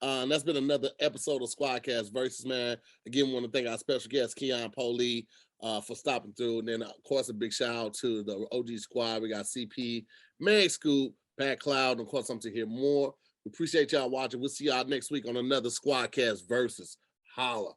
And that's been another episode of SquADD Versus, man. Again, we want to thank our special guest, Keon Polee, for stopping through. And then, of course, a big shout out to the OG squad. We got CP, Meg Scoop, Pat Cloud, and of course, I'm to hear more. We appreciate y'all watching. We'll see y'all next week on another SquADD Versus. Holla.